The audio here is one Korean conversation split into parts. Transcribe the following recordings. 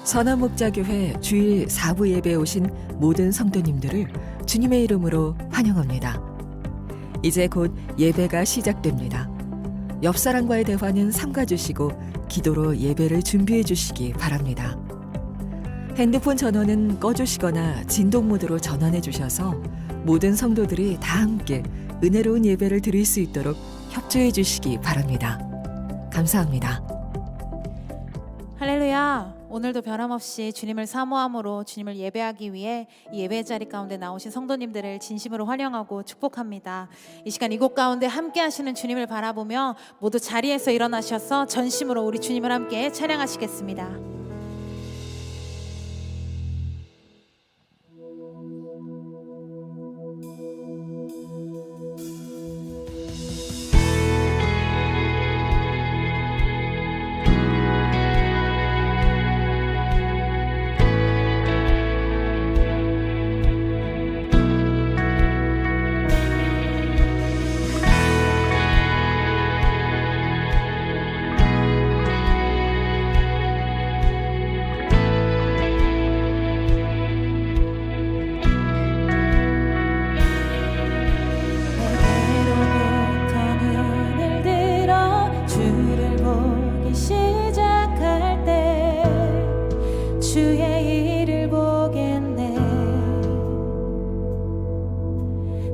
선화목자교회 주일 4부 예배에 오신 모든 성도님들을 주님의 이름으로 환영합니다. 이제 곧 예배가 시작됩니다. 옆 사람과의 대화는 삼가주시고 기도로 예배를 준비해 주시기 바랍니다. 핸드폰 전원은 꺼주시거나 진동 모드로 전환해 주셔서 모든 성도들이 다 함께 은혜로운 예배를 드릴 수 있도록 협조해 주시기 바랍니다. 감사합니다. 할렐루야. 오늘도 변함없이 주님을 사모함으로 주님을 예배하기 위해 이 예배 자리 가운데 나오신 성도님들을 진심으로 환영하고 축복합니다. 이 시간 이곳 가운데 함께 하시는 주님을 바라보며 모두 자리에서 일어나셔서 전심으로 우리 주님을 함께 찬양하시겠습니다.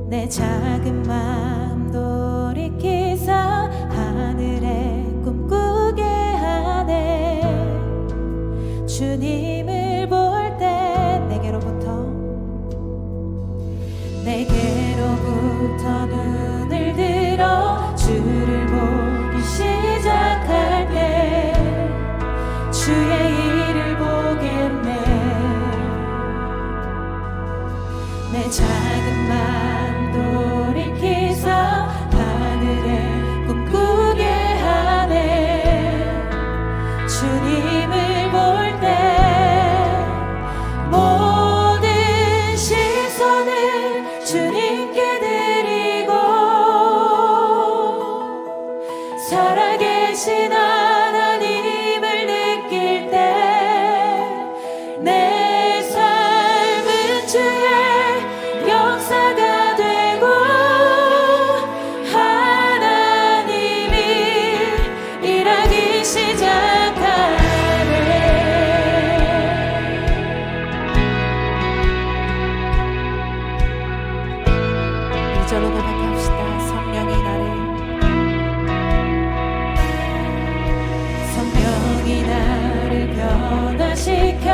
내 작은 맘 돌이키사 하늘에 꿈꾸게 하네. 주님을 볼 때 내게로부터 눈을 들어 주를 보기 시작할 때 주의 일을 보겠네. 내 작은 맘 돌이키사 하늘에 꿈꾸게 하네. 주님을 볼 때 모든 시선을 주님께 드리고 살아계신 하나님을 느낄 때 내 삶은 주의 역사가 되고 하나님이 일하기 시작하네. 이절로 고백합시다. 성령이 나를 변화시켜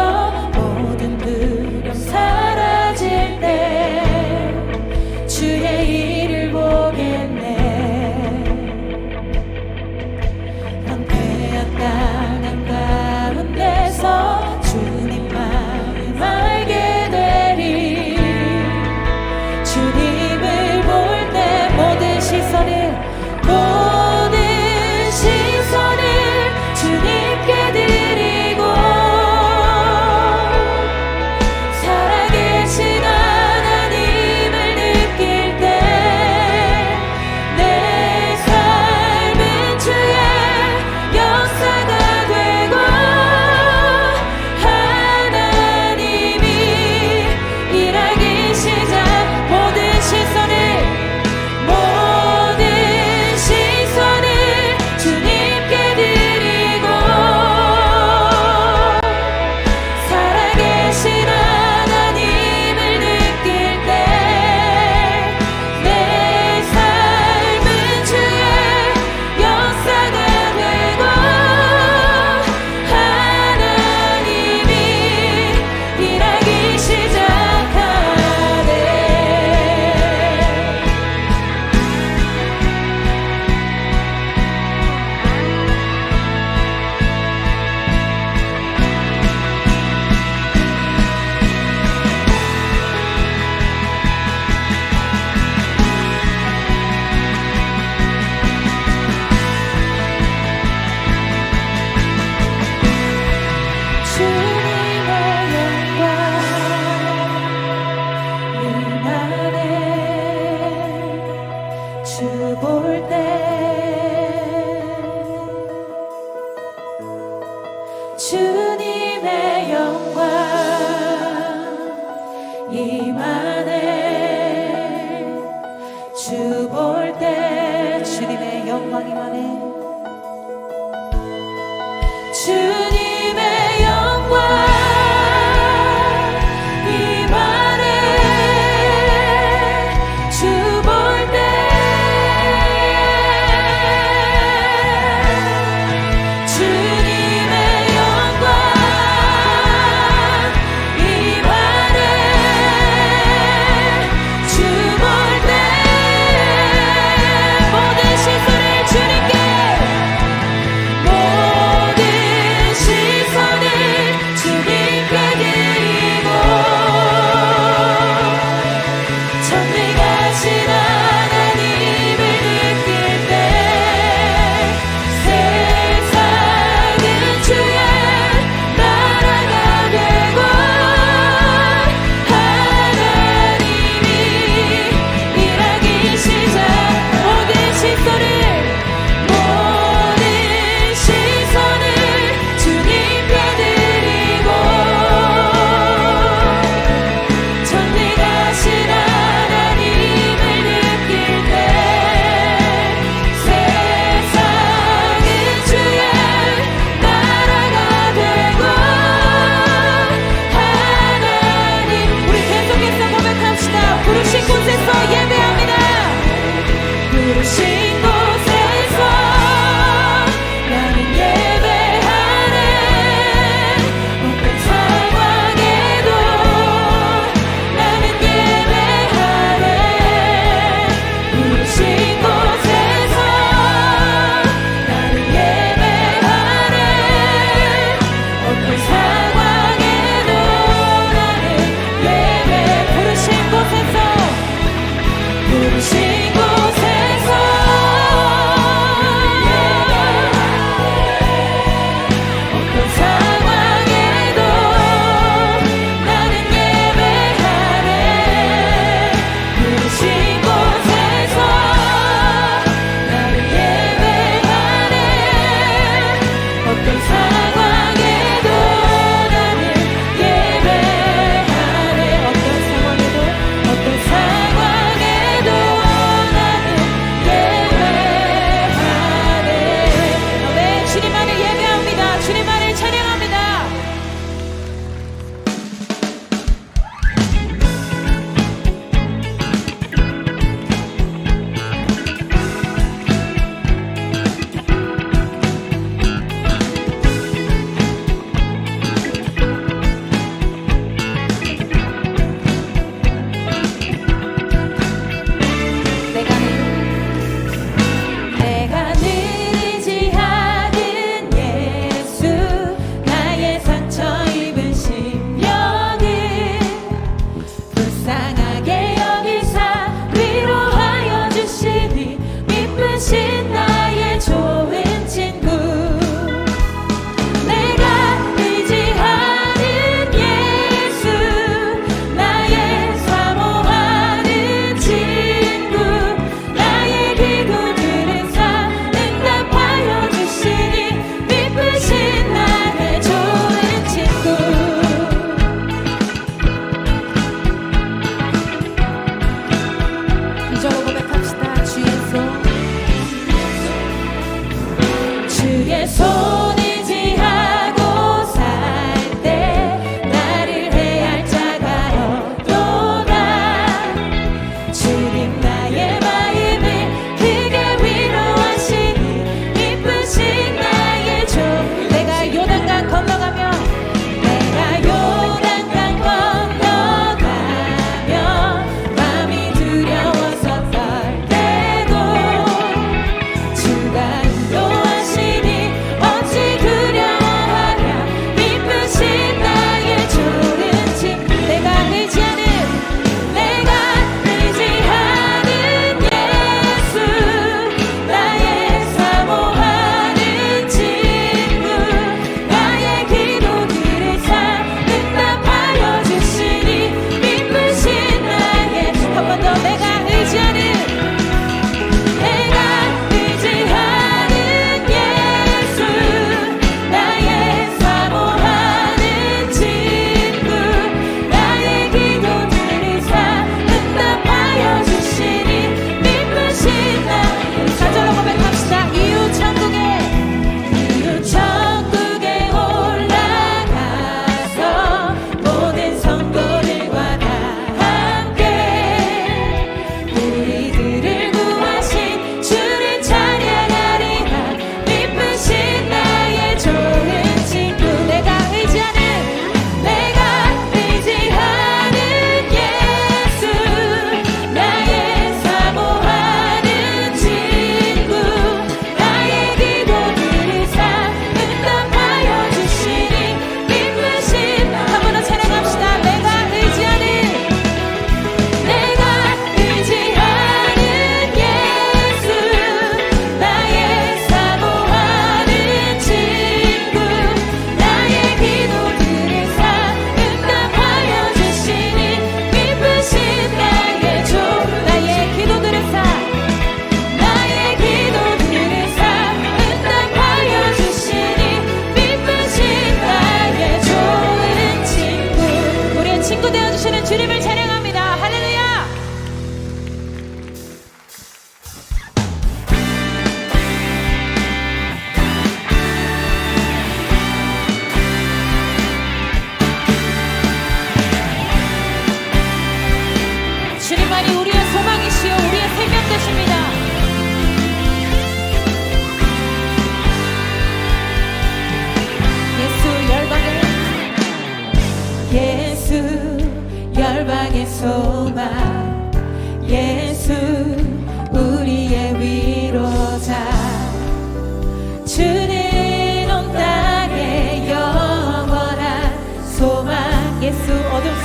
모든 두려움 사라질 때 주의 일을 보겠네. 황폐한 땅 가운데서 주님 마음 알게 되리. 주님을 볼 때 모든 시선을 주님께 드리고 살아계신 하나님을 느낄 때 내 삶은 주의 역사가 되고 하나님이 일하기 시작. 모든 시선을 주님께 드리고 살아계신 하나님을 느낄 때 내 삶은 주의 역사가 되고 하나님이 일하기 시작하네. 주님의 영광 늘 안에 주 볼 때 주님의 주 볼 때 주님의 영광 임하네. 주님의 영광 임하네 주 볼 때 주님의 영광 임하네 주 볼 때 모든 시선을 주님께 모든 시선을 주님께 드리고 천리 가신 하나님을 느낄 때 세상은 주의 나라가 되고 하나님이 일하기 시작 모든 시선을 주님께 드리고 천리 가신 하나님을 느낄 때 세상은 주의 나라가 되고 하나님 우리 계속해서 고백합시다. 부르신 곳에서 예배합니다. 부르신 곳에서 나는 예배하네 어떤 상황에도 나는 예배하네 부르신 곳에서 나는 예배하네 어떤 상황에도 나는 예배 부르신 곳에서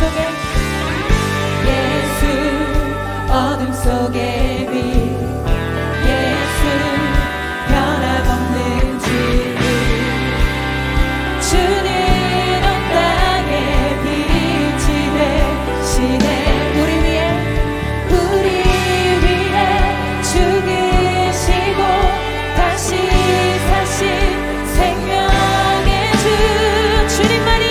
속에 예수 어둠 속의 빛 예수 변함없는 진리 주는 온 땅에 빛이 되시네 우리 위해 죽으시고 다시 사신 생명의 주 주님만이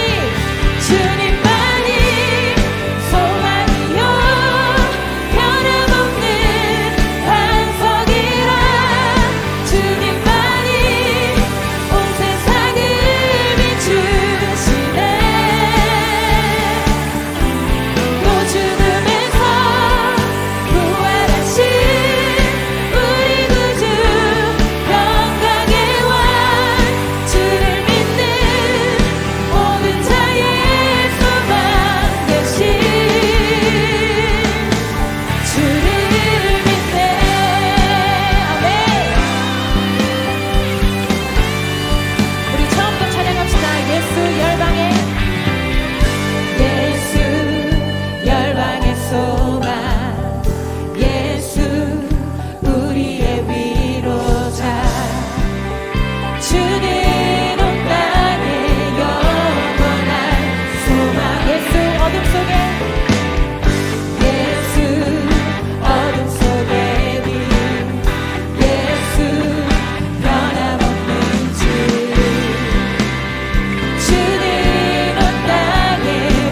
소망이요 변함없는 반석이라 주님만이 온 세상을 비추시네 또 죽음에서 부활하신 우리 구주 영광의 왕 주를 믿는 모든 자의 소망 되신 주를 믿네 아멘. 우리 처음부터 찬양합시다. 예수 열방의 소망 예수 우리의 위로자 주는 온 땅에 영원한 소망 예수 어둠 속에 예수 어둠 속의 빛 예수 변함없는 주 주는 온 땅에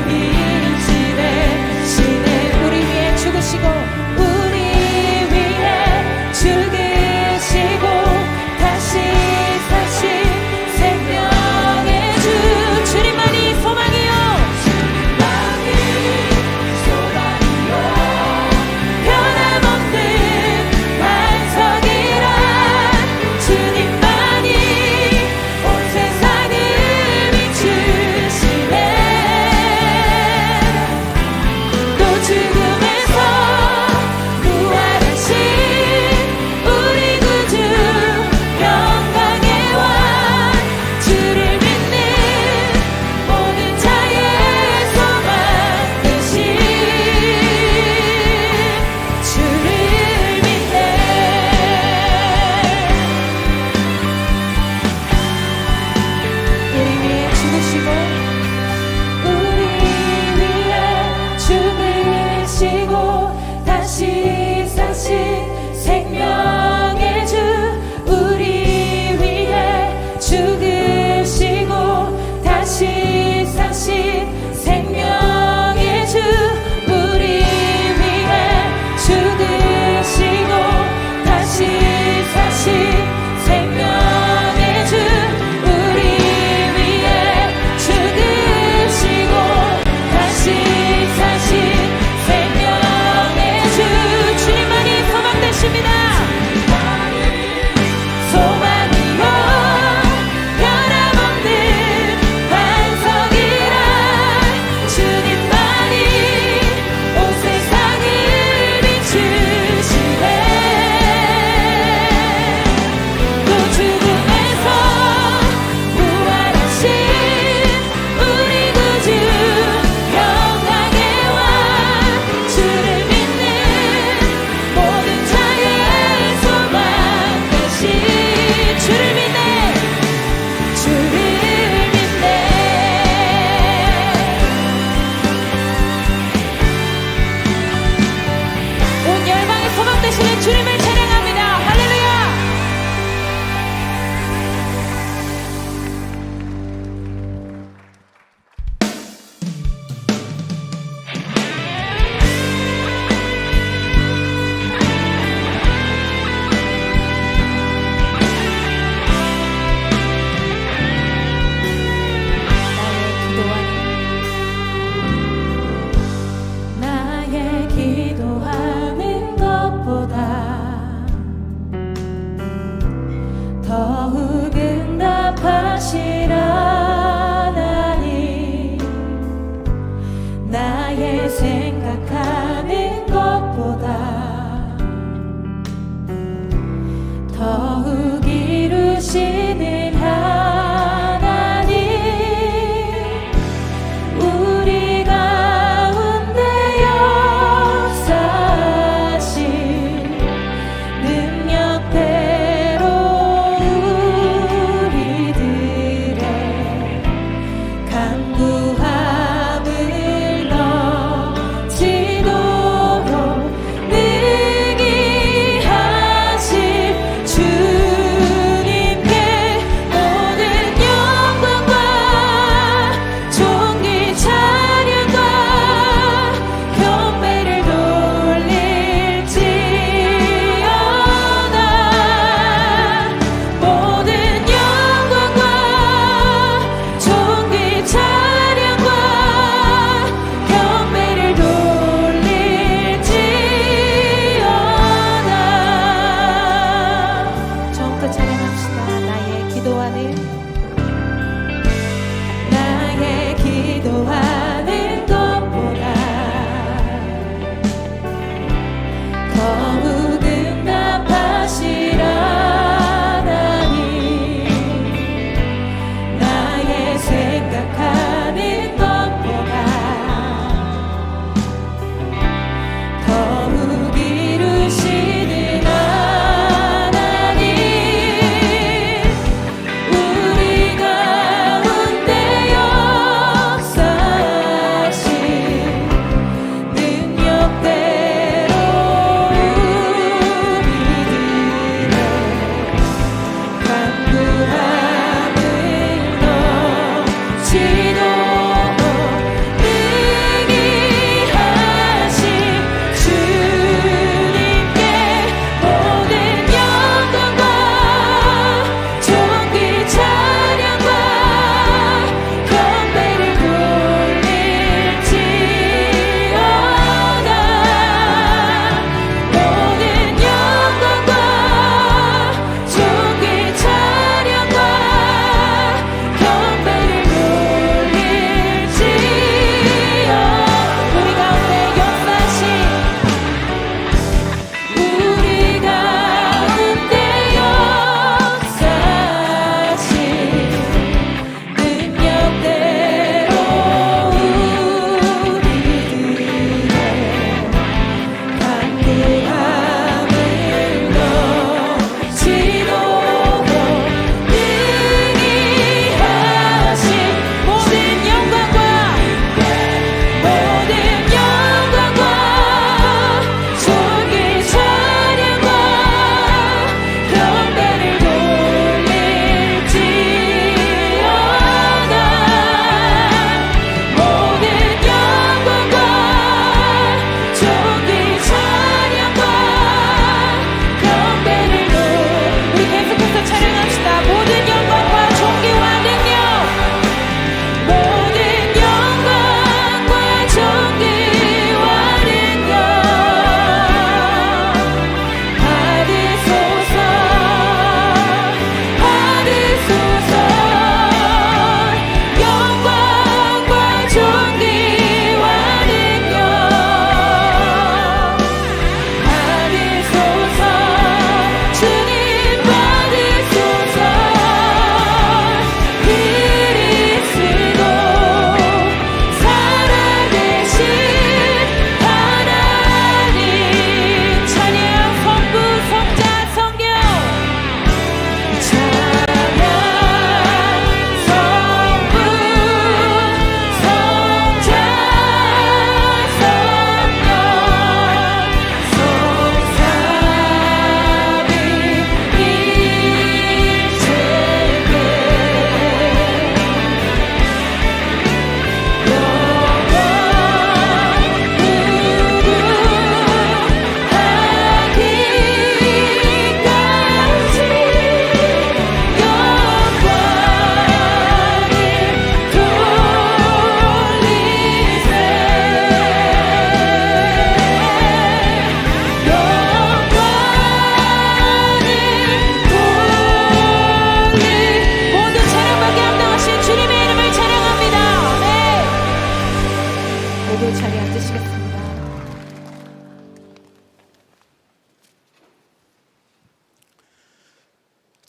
빛이 되시네 우리 위해 죽으시고 다시 사신 생명의 주 주님만이 소망이요 변함없는 반석이라 주님만이 온 세상을 비추시네 또 죽음에서 부활하신 우리 구주 영광의 왕 주를 믿는 모든 자의 소망 되신 주를 믿네 우리 위해 죽으시고 우리 위해 죽으시고 다시 사신 생명의 주 우리 위해 죽으시고 다시 사신 생명의 주 우리 위해 죽으시고 다시 사신 생명의 주 우리 위해 죽으시고 다시 사신 생명의 주 주님만이 소망 되십니다 소망이요 변함없는 반석이라 주님만이 온 세상을 비추시네 또 죽음에서 부활하신 우리 구주 영광의 왕 주를 믿는 모든 자의 소망 되신 주를 믿네 주를 믿네 온 열방의 소망 되시는 주님을 찬양합니다 할렐루야 나의 기도하는 것보다 더욱 응답하시라나니 나의 생각하는 것보다 더욱 이루시는 하나님 우리가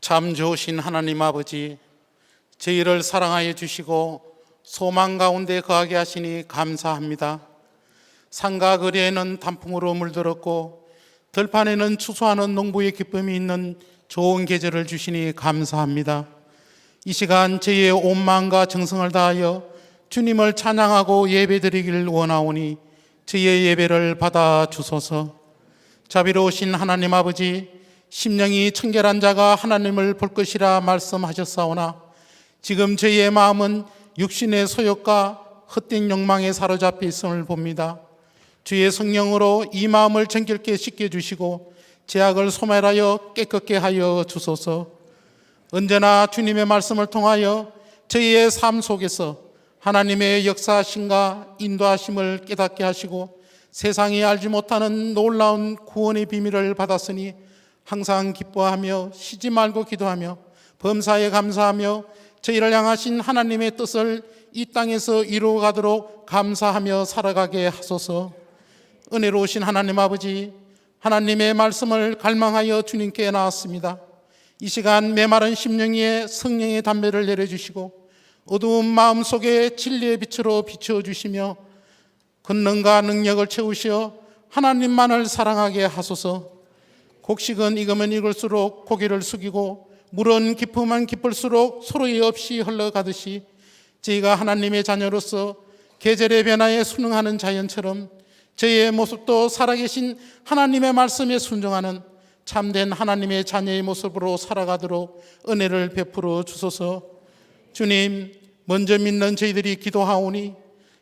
참 좋으신 하나님 아버지, 저희를 사랑하여 주시고 소망 가운데 거하게 하시니 감사합니다. 산과 거리에는 단풍으로 물들었고 들판에는 추수하는 농부의 기쁨이 있는 좋은 계절을 주시니 감사합니다. 이 시간 저희의 온 마음과 정성을 다하여 주님을 찬양하고 예배드리기를 원하오니 저희의 예배를 받아 주소서. 자비로우신 하나님 아버지, 심령이 청결한 자가 하나님을 볼 것이라 말씀하셨사오나 지금 저희의 마음은 육신의 소욕과 헛된 욕망에 사로잡혀 있음을 봅니다. 주의 성령으로 이 마음을 정결케 씻겨주시고 죄악을 소멸하여 깨끗게 하여 주소서. 언제나 주님의 말씀을 통하여 저희의 삶 속에서 하나님의 역사하심과 인도하심을 깨닫게 하시고 세상이 알지 못하는 놀라운 구원의 비밀을 받았으니 항상 기뻐하며 쉬지 말고 기도하며 범사에 감사하며 저희를 향하신 하나님의 뜻을 이 땅에서 이루어가도록 감사하며 살아가게 하소서. 은혜로우신 하나님 아버지, 하나님의 말씀을 갈망하여 주님께 나왔습니다. 이 시간 메마른 심령 위에 성령의 담배를 내려주시고 어두운 마음 속에 진리의 빛으로 비추어주시며 권능과 능력을 채우시어 하나님만을 사랑하게 하소서. 곡식은 익으면 익을수록 고개를 숙이고 물은 깊으면 깊을수록 소로이 없이 흘러가듯이 저희가 하나님의 자녀로서 계절의 변화에 순응하는 자연처럼 저희의 모습도 살아계신 하나님의 말씀에 순종하는 참된 하나님의 자녀의 모습으로 살아가도록 은혜를 베풀어 주소서. 주님, 먼저 믿는 저희들이 기도하오니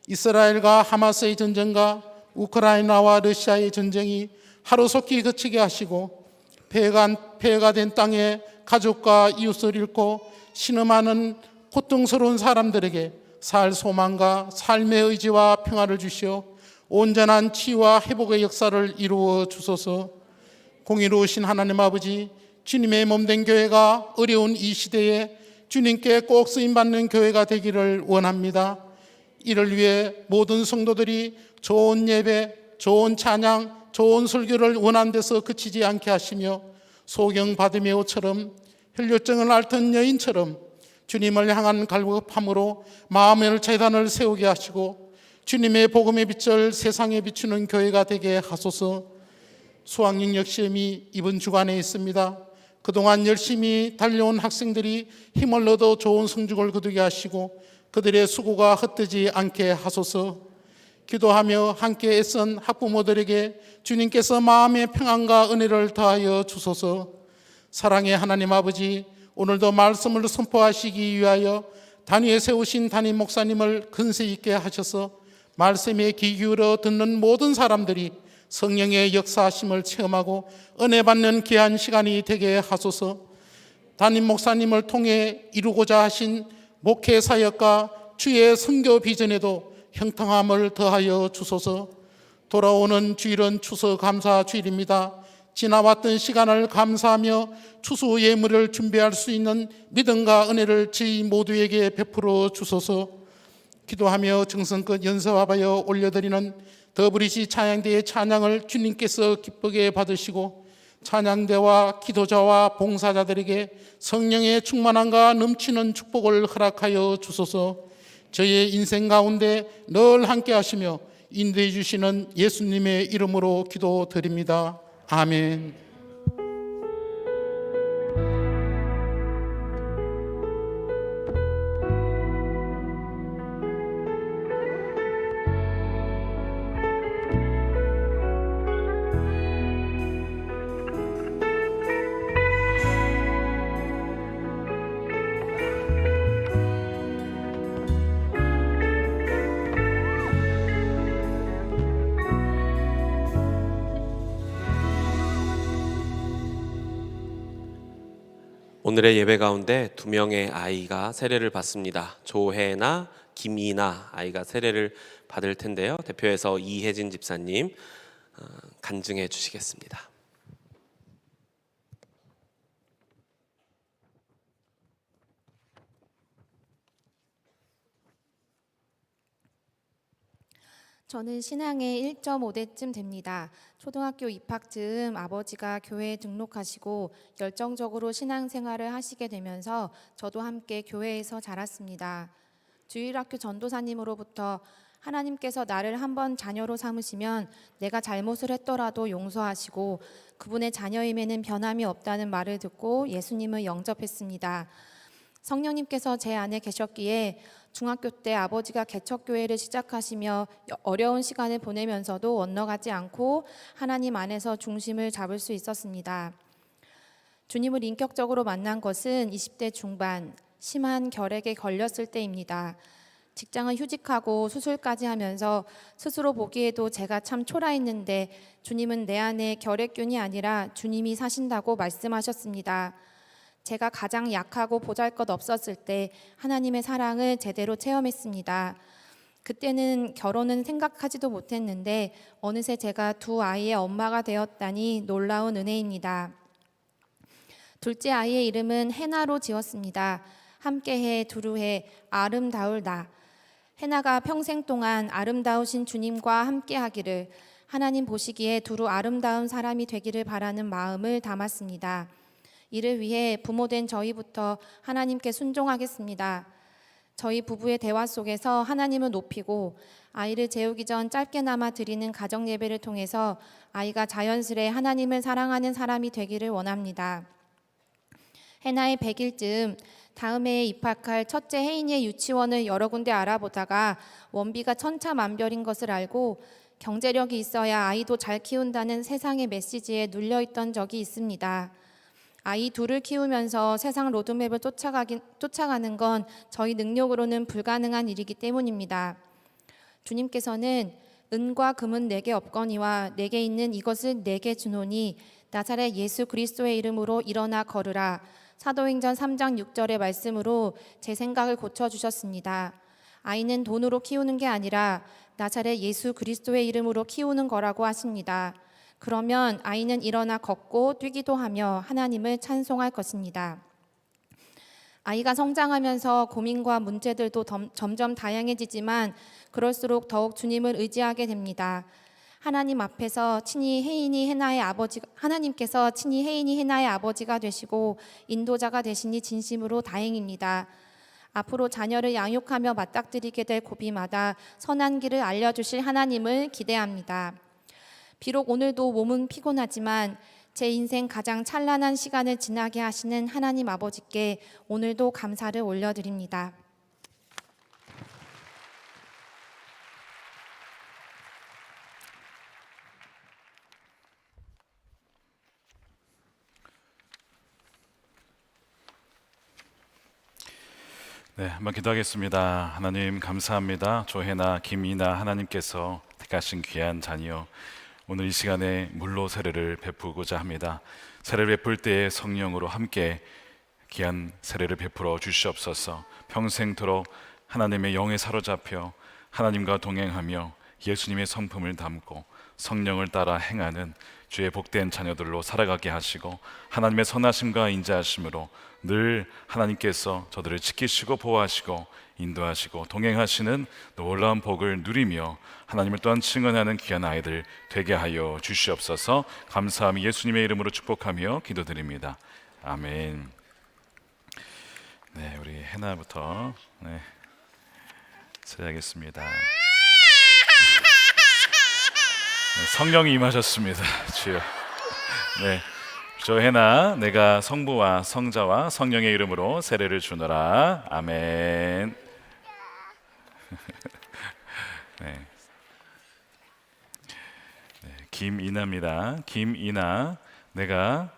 이스라엘과 하마스의 전쟁과 우크라이나와 러시아의 전쟁이 하루속히 그치게 하시고 폐허가 된 땅에 가족과 이웃을 잃고 신음하는 고통스러운 사람들에게 살 소망과 삶의 의지와 평화를 주시어 온전한 치유와 회복의 역사를 이루어 주소서. 공의로우신 하나님 아버지, 주님의 몸된 교회가 어려운 이 시대에 주님께 꼭 쓰임받는 교회가 되기를 원합니다. 이를 위해 모든 성도들이 좋은 예배, 좋은 찬양, 좋은 설교를 원하는 데서 그치지 않게 하시며 소경 바디메오처럼 혈류증을 앓던 여인처럼 주님을 향한 갈급함으로 마음의 재단을 세우게 하시고 주님의 복음의 빛을 세상에 비추는 교회가 되게 하소서. 수학능력 시험이 이번 주간에 있습니다. 그동안 열심히 달려온 학생들이 힘을 얻어 좋은 성적을 거두게 하시고 그들의 수고가 헛되지 않게 하소서. 기도하며 함께 애쓴 학부모들에게 주님께서 마음의 평안과 은혜를 더하여 주소서. 사랑의 하나님 아버지, 오늘도 말씀을 선포하시기 위하여 단위에 세우신 담임 목사님을 근세 있게 하셔서 말씀에 귀 기울여 듣는 모든 사람들이 성령의 역사하심을 체험하고 은혜 받는 귀한 시간이 되게 하소서. 담임 목사님을 통해 이루고자 하신 목회 사역과 주의 선교 비전에도 형통함을 더하여 주소서. 돌아오는 주일은 추수 감사 주일입니다. 지나왔던 시간을 감사하며 추수 예물을 준비할 수 있는 믿음과 은혜를 저희 모두에게 베풀어 주소서. 기도하며 정성껏 연습하여 올려드리는 더브리시 찬양대의 찬양을 주님께서 기쁘게 받으시고 찬양대와 기도자와 봉사자들에게 성령의 충만함과 넘치는 축복을 허락하여 주소서. 저희의 인생 가운데 늘 함께 하시며 인도해 주시는 예수님의 이름으로 기도드립니다. 아멘. 오늘의 예배 가운데 두 명의 아이가 세례를 받습니다. 조혜나 김이나 아이가 세례를 받을 텐데요. 대표해서 이혜진 집사님 간증해 주시겠습니다. 저는 신앙에 1.5대쯤 됩니다. 초등학교 입학 즈음 아버지가 교회에 등록하시고 열정적으로 신앙생활을 하시게 되면서 저도 함께 교회에서 자랐습니다. 주일학교 전도사님으로부터 하나님께서 나를 한번 자녀로 삼으시면 내가 잘못을 했더라도 용서하시고 그분의 자녀임에는 변함이 없다는 말을 듣고 예수님을 영접했습니다. 성령님께서 제 안에 계셨기에 중학교 때 아버지가 개척교회를 시작하시며 어려운 시간을 보내면서도 엇나가지 않고 하나님 안에서 중심을 잡을 수 있었습니다. 주님을 인격적으로 만난 것은 20대 중반 심한 결핵에 걸렸을 때입니다. 직장을 휴직하고 수술까지 하면서 스스로 보기에도 제가 참 초라했는데 주님은 내 안에 결핵균이 아니라 주님이 사신다고 말씀하셨습니다. 제가 가장 약하고 보잘것없었을 때 하나님의 사랑을 제대로 체험했습니다. 그때는 결혼은 생각하지도 못했는데 어느새 제가 두 아이의 엄마가 되었다니 놀라운 은혜입니다. 둘째 아이의 이름은 해나로 지었습니다. 함께해 두루해 아름다울 나. 해나가 평생 동안 아름다우신 주님과 함께하기를 하나님 보시기에 두루 아름다운 사람이 되기를 바라는 마음을 담았습니다. 이를 위해 부모된 저희부터 하나님께 순종하겠습니다. 저희 부부의 대화 속에서 하나님을 높이고 아이를 재우기 전 짧게나마 드리는 가정 예배를 통해서 아이가 자연스레 하나님을 사랑하는 사람이 되기를 원합니다. 해나의 100일쯤 다음 해에 입학할 첫째 혜인이의 유치원을 여러 군데 알아보다가 원비가 천차만별인 것을 알고 경제력이 있어야 아이도 잘 키운다는 세상의 메시지에 눌려있던 적이 있습니다. 아이 둘을 키우면서 세상 로드맵을 쫓아가는 건 저희 능력으로는 불가능한 일이기 때문입니다. 주님께서는 은과 금은 내게 없거니와 내게 있는 이것을 내게 주노니 나사렛 예수 그리스도의 이름으로 일어나 걸으라. 사도행전 3장 6절의 말씀으로 제 생각을 고쳐주셨습니다. 아이는 돈으로 키우는 게 아니라 나사렛 예수 그리스도의 이름으로 키우는 거라고 하십니다. 그러면 아이는 일어나 걷고 뛰기도 하며 하나님을 찬송할 것입니다. 아이가 성장하면서 고민과 문제들도 점점 다양해지지만 그럴수록 더욱 주님을 의지하게 됩니다. 하나님께서 친히 혜인이 해나의 아버지가 되시고 인도자가 되시니 진심으로 다행입니다. 앞으로 자녀를 양육하며 맞닥뜨리게 될 고비마다 선한 길을 알려주실 하나님을 기대합니다. 비록 오늘도 몸은 피곤하지만 제 인생 가장 찬란한 시간을 지나게 하시는 하나님 아버지께 오늘도 감사를 올려드립니다. 네, 한번 기도하겠습니다. 하나님 감사합니다. 조혜나, 김이나 하나님께서 택하신 귀한 자녀 오늘 이 시간에 물로 세례를 베푸고자 합니다. 세례를 베풀 때에 성령으로 함께 귀한 세례를 베풀어 주시옵소서. 평생토록 하나님의 영에 사로잡혀 하나님과 동행하며 예수님의 성품을 담고 성령을 따라 행하는 주의 복된 자녀들로 살아가게 하시고 하나님의 선하심과 인자하심으로 늘 하나님께서 저들을 지키시고 보호하시고 인도하시고 동행하시는 놀라운 복을 누리며 하나님을 또한 증언하는 귀한 아이들 되게 하여 주시옵소서. 감사함이 예수님의 이름으로 축복하며 기도드립니다. 아멘. 네, 우리 해나부터 세례하겠습니다. 성령이 임하셨습니다. 주여. 네, 조혜나 내가 성부와 성자와 성령의 이름으로 세례를 주노라. 아멘. 네. 김이나입니다. 김이나 내가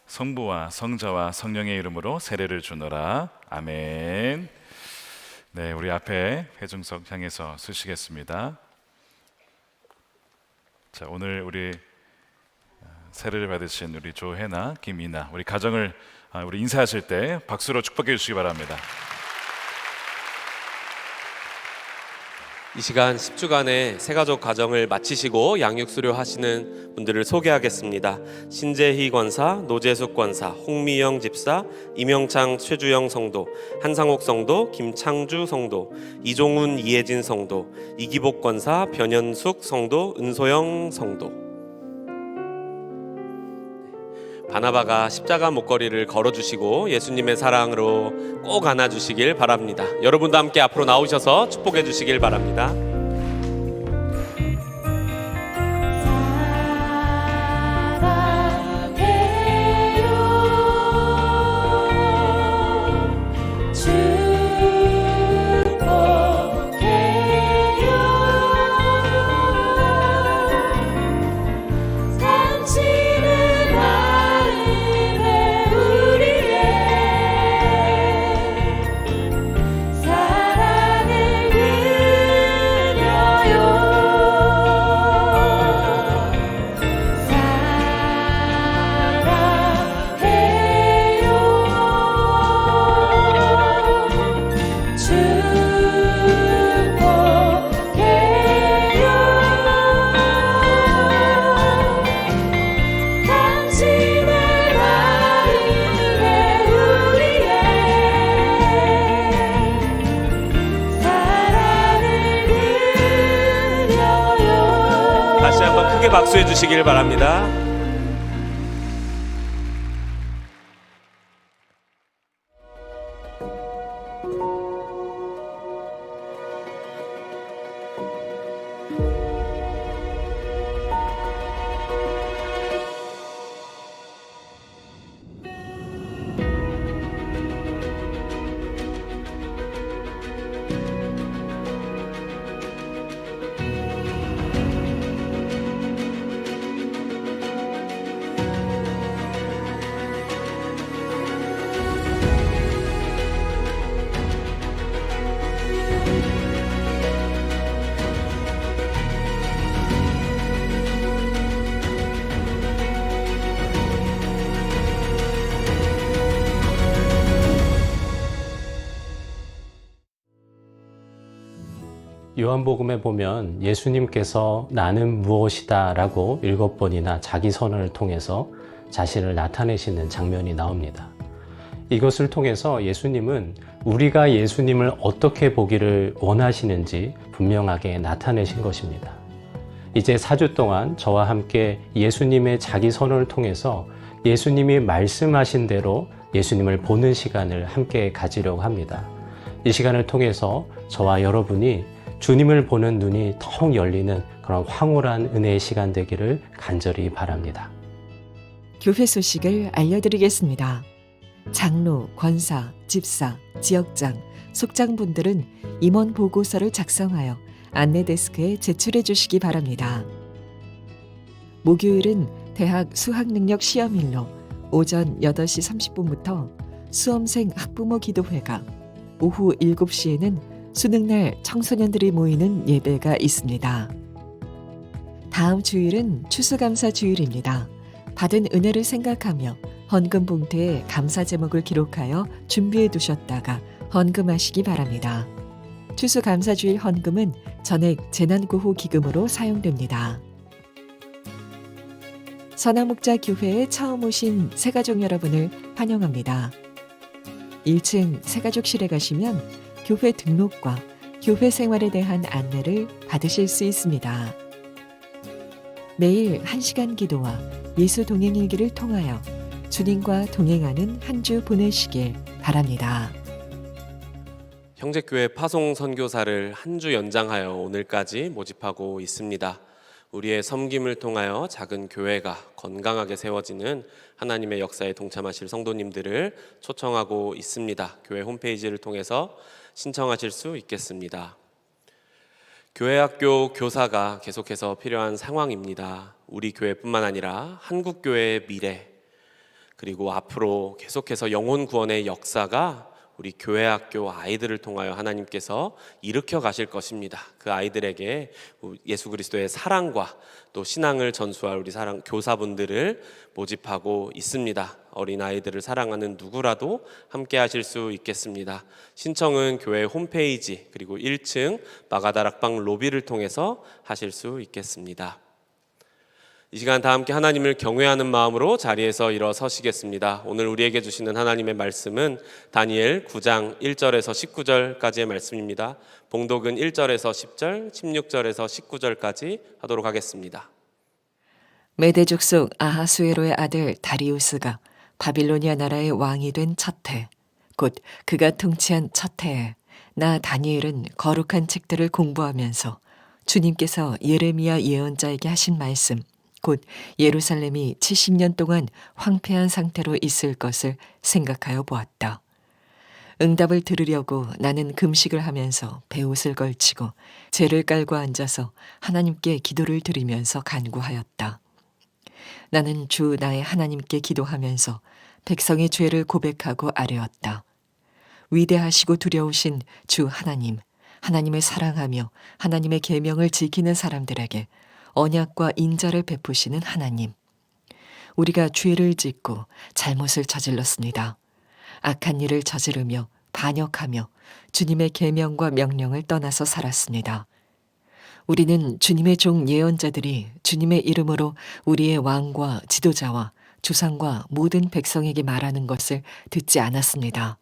성부와 성자와 성령의 이름으로 세례를 주노라. 아멘. 네, 우리 앞에 회중석 향해서 서시겠습니다. 자, 오늘 우리 세례를 받으신 우리 조혜나, 김이나 우리 가정을 우리 인사하실 때 박수로 축복해 주시기 바랍니다. 이 시간 10주간의 새가족 가정을 마치시고 양육 수료하시는 분들을 소개하겠습니다. 신재희 권사, 노재숙 권사, 홍미영 집사, 이명창 최주영 성도, 한상옥 성도, 김창주 성도, 이종훈 이혜진 성도, 이기복 권사, 변현숙 성도, 은소영 성도. 바나바가 십자가 목걸이를 걸어주시고 예수님의 사랑으로 꼭 안아주시길 바랍니다. 여러분도 함께 앞으로 나오셔서 축복해 주시길 바랍니다. 다시 한번 크게 박수해 주시길 바랍니다. 요한복음에 보면 예수님께서 나는 무엇이다 라고 7번이나 자기 선언을 통해서 자신을 나타내시는 장면이 나옵니다. 이것을 통해서 예수님은 우리가 예수님을 어떻게 보기를 원하시는지 분명하게 나타내신 것입니다. 이제 4주 동안 저와 함께 예수님의 자기 선언을 통해서 예수님이 말씀하신 대로 예수님을 보는 시간을 함께 가지려고 합니다. 이 시간을 통해서 저와 여러분이 주님을 보는 눈이 텅 열리는 그런 황홀한 은혜의 시간 되기를 간절히 바랍니다. 교회 소식을 알려드리겠습니다. 장로, 권사, 집사, 지역장, 속장분들은 임원 보고서를 작성하여 안내 데스크에 제출해 주시기 바랍니다. 목요일은 대학 수학능력 시험일로 오전 8시 30분부터 수험생 학부모 기도회가, 오후 7시에는 수능날 청소년들이 모이는 예배가 있습니다. 다음 주일은 추수감사 주일입니다. 받은 은혜를 생각하며 헌금 봉투에 감사 제목을 기록하여 준비해 두셨다가 헌금하시기 바랍니다. 추수감사 주일 헌금은 전액 재난구호 기금으로 사용됩니다. 선화목자교회에 처음 오신 새가족 여러분을 환영합니다. 1층 새가족실에 가시면 교회 등록과 교회 생활에 대한 안내를 받으실 수 있습니다. 매일 1시간 기도와 예수 동행일기를 통하여 주님과 동행하는 한 주 보내시길 바랍니다. 형제교회 파송 선교사를 한 주 연장하여 오늘까지 모집하고 있습니다. 우리의 섬김을 통하여 작은 교회가 건강하게 세워지는 하나님의 역사에 동참하실 성도님들을 초청하고 있습니다. 교회 홈페이지를 통해서 신청하실 수 있겠습니다. 교회학교 교사가 계속해서 필요한 상황입니다. 우리 교회뿐만 아니라 한국교회의 미래, 그리고 앞으로 계속해서 영혼 구원의 역사가 우리 교회 학교 아이들을 통하여 하나님께서 일으켜 가실 것입니다. 그 아이들에게 예수 그리스도의 사랑과 또 신앙을 전수할 우리 교사분들을 모집하고 있습니다. 어린 아이들을 사랑하는 누구라도 함께 하실 수 있겠습니다. 신청은 교회 홈페이지 그리고 1층 마가다락방 로비를 통해서 하실 수 있겠습니다. 이 시간 다 함께 하나님을 경외하는 마음으로 자리에서 일어서시겠습니다. 오늘 우리에게 주시는 하나님의 말씀은 다니엘 9장 1절에서 19절까지의 말씀입니다. 봉독은 1절에서 10절, 16절에서 19절까지 하도록 하겠습니다. 메대 족속 아하수에로의 아들 다리우스가 바빌로니아 나라의 왕이 된 첫 해, 곧 그가 통치한 첫 해에 나 다니엘은 거룩한 책들을 공부하면서 주님께서 예레미야 예언자에게 하신 말씀, 곧 예루살렘이 70년 동안 황폐한 상태로 있을 것을 생각하여 보았다. 응답을 들으려고 나는 금식을 하면서 베옷을 걸치고 재를 깔고 앉아서 하나님께 기도를 드리면서 간구하였다. 나는 주 나의 하나님께 기도하면서 백성의 죄를 고백하고 아뢰었다. 위대하시고 두려우신 주 하나님, 하나님을 사랑하며 하나님의 계명을 지키는 사람들에게 언약과 인자를 베푸시는 하나님. 우리가 죄를 짓고 잘못을 저질렀습니다. 악한 일을 저지르며 반역하며 주님의 계명과 명령을 떠나서 살았습니다. 우리는 주님의 종 예언자들이 주님의 이름으로 우리의 왕과 지도자와 조상과 모든 백성에게 말하는 것을 듣지 않았습니다.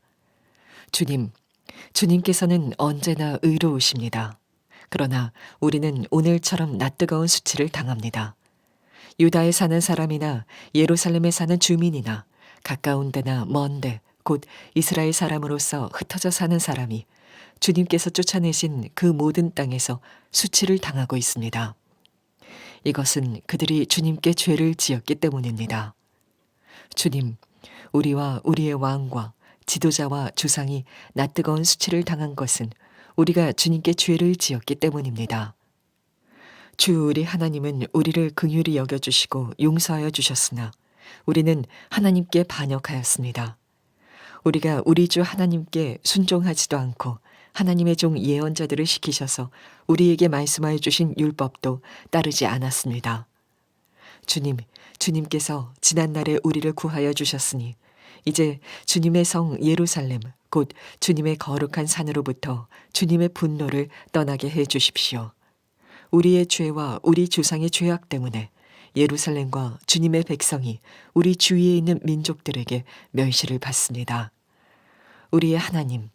주님께서는 언제나 의로우십니다. 그러나 우리는 오늘처럼 낯뜨거운 수치를 당합니다. 유다에 사는 사람이나 예루살렘에 사는 주민이나 가까운 데나 먼 데, 곧 이스라엘 사람으로서 흩어져 사는 사람이 주님께서 쫓아내신 그 모든 땅에서 수치를 당하고 있습니다. 이것은 그들이 주님께 죄를 지었기 때문입니다. 주님, 우리와 우리의 왕과 지도자와 조상이 낯뜨거운 수치를 당한 것은 우리가 주님께 죄를 지었기 때문입니다. 주 우리 하나님은 우리를 긍휼히 여겨주시고 용서하여 주셨으나 우리는 하나님께 반역하였습니다. 우리가 우리 주 하나님께 순종하지도 않고 하나님의 종 예언자들을 시키셔서 우리에게 말씀하여 주신 율법도 따르지 않았습니다. 주님께서 지난날에 우리를 구하여 주셨으니 이제 주님의 성 예루살렘, 곧 주님의 거룩한 산으로부터 주님의 분노를 떠나게 해 주십시오. 우리의 죄와 우리 조상의 죄악 때문에 예루살렘과 주님의 백성이 우리 주위에 있는 민족들에게 멸시를 받습니다. 우리의 하나님,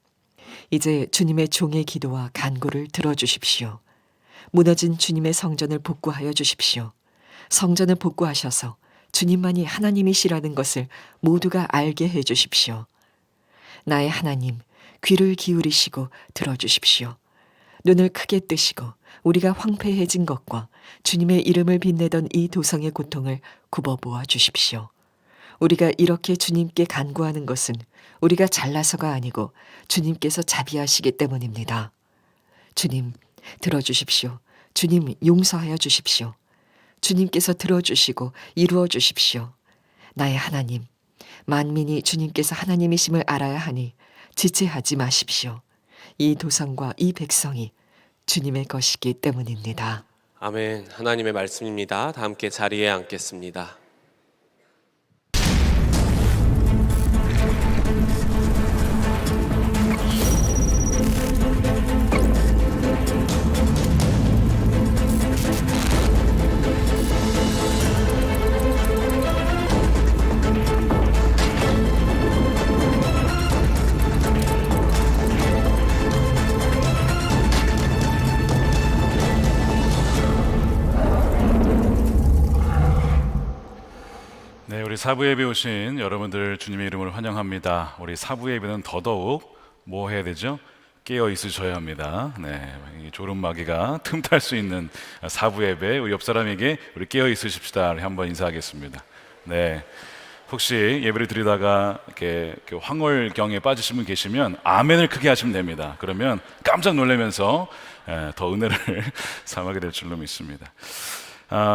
이제 주님의 종의 기도와 간구를 들어주십시오. 무너진 주님의 성전을 복구하여 주십시오. 성전을 복구하셔서 주님만이 하나님이시라는 것을 모두가 알게 해 주십시오. 나의 하나님, 귀를 기울이시고 들어주십시오. 눈을 크게 뜨시고 우리가 황폐해진 것과 주님의 이름을 빛내던 이 도성의 고통을 굽어보아 주십시오. 우리가 이렇게 주님께 간구하는 것은 우리가 잘나서가 아니고 주님께서 자비하시기 때문입니다. 주님, 들어주십시오. 주님, 용서하여 주십시오. 주님께서 들어주시고 이루어 주십시오. 나의 하나님, 만민이 주님께서 하나님이심을 알아야 하니 지체하지 마십시오. 이 도성과 이 백성이 주님의 것이기 때문입니다. 아멘. 하나님의 말씀입니다. 다 함께 자리에 앉겠습니다. 네, 우리 사부 예배 오신 여러분들 주님의 이름으로 환영합니다. 우리 사부 예배는 더더욱 뭐 해야 되죠? 깨어 있으셔야 합니다. 네, 이 졸음마귀가 틈탈 수 있는 사부 예배, 우리 옆 사람에게 우리 깨어 있으십시다. 한번 인사하겠습니다. 네, 혹시 예배를 드리다가 이렇게 황홀경에 빠지신 분 계시면 아멘을 크게 하시면 됩니다. 그러면 깜짝 놀라면서 더 은혜를 삼하게 될 줄로 믿습니다.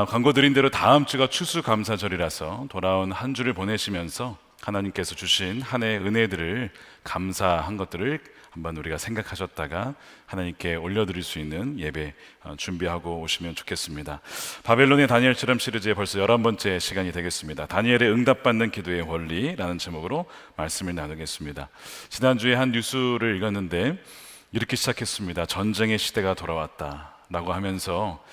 광고 드린 대로 다음 주가 추수감사절이라서 돌아온 한 주를 보내시면서 하나님께서 주신 한 해의 은혜들을 감사한 것들을 한번 우리가 생각하셨다가 하나님께 올려드릴 수 있는 예배 준비하고 오시면 좋겠습니다. 바벨론의 다니엘처럼 시리즈의 벌써 11번째 시간이 되겠습니다. 다니엘의 응답받는 기도의 원리라는 제목으로 말씀을 나누겠습니다. 지난주에 한 뉴스를 읽었는데 이렇게 시작했습니다. 전쟁의 시대가 돌아왔다라고 하면서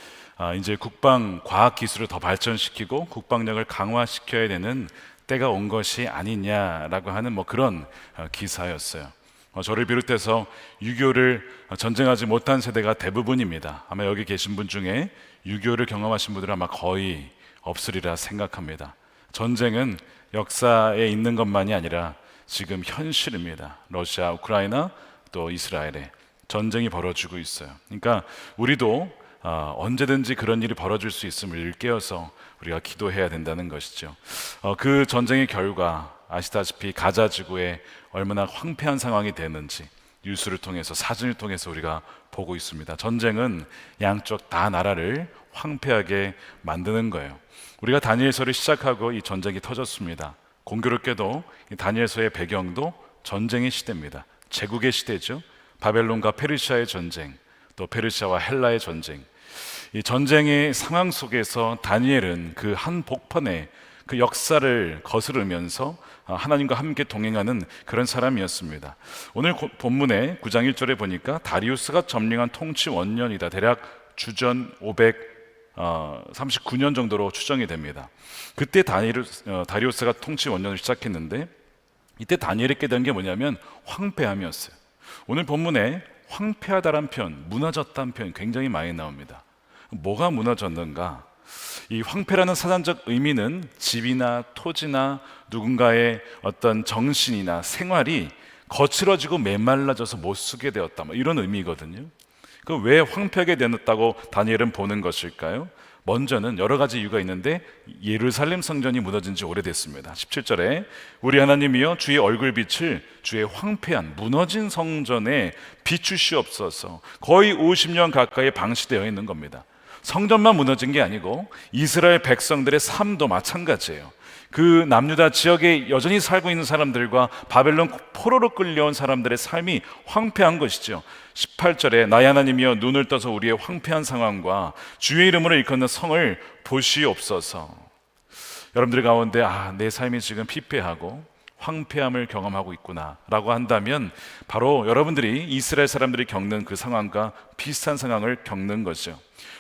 이제 국방 과학 기술을 더 발전시키고 국방력을 강화시켜야 되는 때가 온 것이 아니냐라고 하는 그런 기사였어요. 저를 비롯해서 6.25를 전쟁하지 못한 세대가 대부분입니다. 아마 여기 계신 분 중에 6.25를 경험하신 분들은 아마 거의 없으리라 생각합니다. 전쟁은 역사에 있는 것만이 아니라 지금 현실입니다. 러시아, 우크라이나 또 이스라엘에 전쟁이 벌어지고 있어요. 그러니까 우리도 언제든지 그런 일이 벌어질 수 있음을 일깨워서 우리가 기도해야 된다는 것이죠. 그 전쟁의 결과 아시다시피 가자 지구에 얼마나 황폐한 상황이 되는지 뉴스를 통해서 사진을 통해서 우리가 보고 있습니다. 전쟁은 양쪽 다 나라를 황폐하게 만드는 거예요. 우리가 다니엘서를 시작하고 이 전쟁이 터졌습니다. 공교롭게도 이 다니엘서의 배경도 전쟁의 시대입니다. 제국의 시대죠. 바벨론과 페르시아의 전쟁, 또 페르시아와 헬라의 전쟁. 이 전쟁의 상황 속에서 다니엘은 그 한 복판에 그 역사를 거스르면서 하나님과 함께 동행하는 그런 사람이었습니다. 오늘 본문의 9장 1절에 보니까 다리우스가 점령한 통치 원년이다. 대략 주전 539년 정도로 추정이 됩니다. 그때 다리우스가 통치 원년을 시작했는데 이때 다니엘이 깨달은 게 뭐냐면 황폐함이었어요. 오늘 본문에 황폐하다란 표현, 무너졌다는 표현 굉장히 많이 나옵니다. 뭐가 무너졌는가? 이 황폐라는 사전적 의미는 집이나 토지나 누군가의 어떤 정신이나 생활이 거칠어지고 메말라져서 못 쓰게 되었다, 이런 의미거든요. 그 왜 황폐하게 되었다고 다니엘은 보는 것일까요? 먼저는 여러 가지 이유가 있는데 예루살렘 성전이 무너진 지 오래됐습니다. 17절에 우리 하나님이여 주의 얼굴빛을 주의 황폐한 무너진 성전에 비추시옵소서. 거의 50년 가까이 방치되어 있는 겁니다. 성전만 무너진 게 아니고 이스라엘 백성들의 삶도 마찬가지예요. 그 남유다 지역에 여전히 살고 있는 사람들과 바벨론 포로로 끌려온 사람들의 삶이 황폐한 것이죠. 18절에 나의 하나님이여 눈을 떠서 우리의 황폐한 상황과 주의 이름으로 일컫는 성을 보시옵소서. 여러분들 가운데 내 삶이 지금 피폐하고 황폐함을 경험하고 있구나 라고 한다면 바로 여러분들이 이스라엘 사람들이 겪는 그 상황과 비슷한 상황을 겪는 거죠.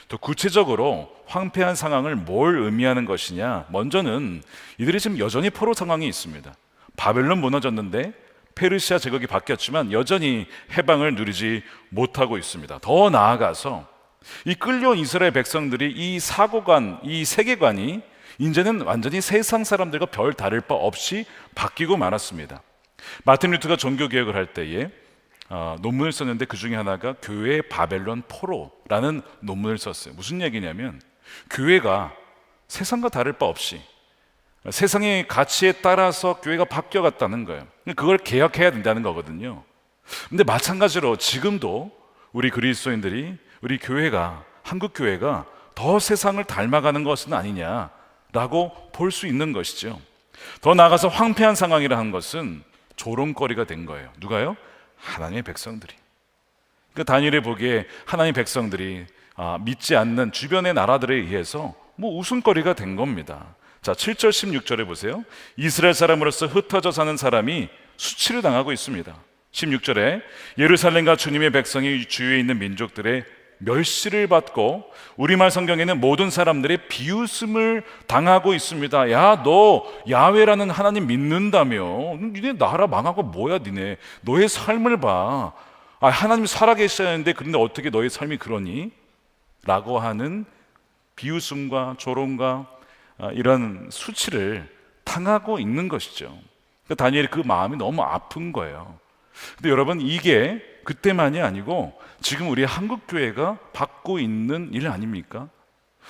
또 구체적으로 황폐한 상황을 뭘 의미하는 것이냐? 먼저는 이들이 지금 여전히 포로 상황이 있습니다. 바벨론 무너졌는데 페르시아 제국이 바뀌었지만 여전히 해방을 누리지 못하고 있습니다. 더 나아가서 이 끌려온 이스라엘 백성들이 이 사고관, 이 세계관이 이제는 완전히 세상 사람들과 별 다를 바 없이 바뀌고 말았습니다. 마틴 루터가 종교개혁을 할 때에 논문을 썼는데 그 중에 하나가 교회 바벨론 포로라는 논문을 썼어요. 무슨 얘기냐면 교회가 세상과 다를 바 없이 세상의 가치에 따라서 교회가 바뀌어갔다는 거예요. 그걸 개혁해야 된다는 거거든요. 근데 마찬가지로 지금도 우리 그리스도인들이 우리 교회가 한국 교회가 더 세상을 닮아가는 것은 아니냐라고 볼 수 있는 것이죠. 더 나아가서 황폐한 상황이라 한 것은 조롱거리가 된 거예요. 누가요? 하나님의 백성들이. 그러니까 다니엘이 보기에 하나님의 백성들이 믿지 않는 주변의 나라들에 의해서 웃음거리가 된 겁니다. 자, 7절 16절에 보세요. 이스라엘 사람으로서 흩어져 사는 사람이 수치를 당하고 있습니다. 16절에 예루살렘과 주님의 백성이 주위에 있는 민족들의 멸시를 받고 우리말 성경에는 모든 사람들의 비웃음을 당하고 있습니다. 야, 너 야훼라는 하나님 믿는다며? 니네 나라 망하고 뭐야 니네? 너의 삶을 봐. 하나님 살아계시는데 그런데 어떻게 너의 삶이 그러니? 라고 하는 비웃음과 조롱과 이런 수치를 당하고 있는 것이죠. 그러니까 다니엘이 그 마음이 너무 아픈 거예요. 근데 여러분, 이게 그때만이 아니고 지금 우리 한국교회가 받고 있는 일 아닙니까?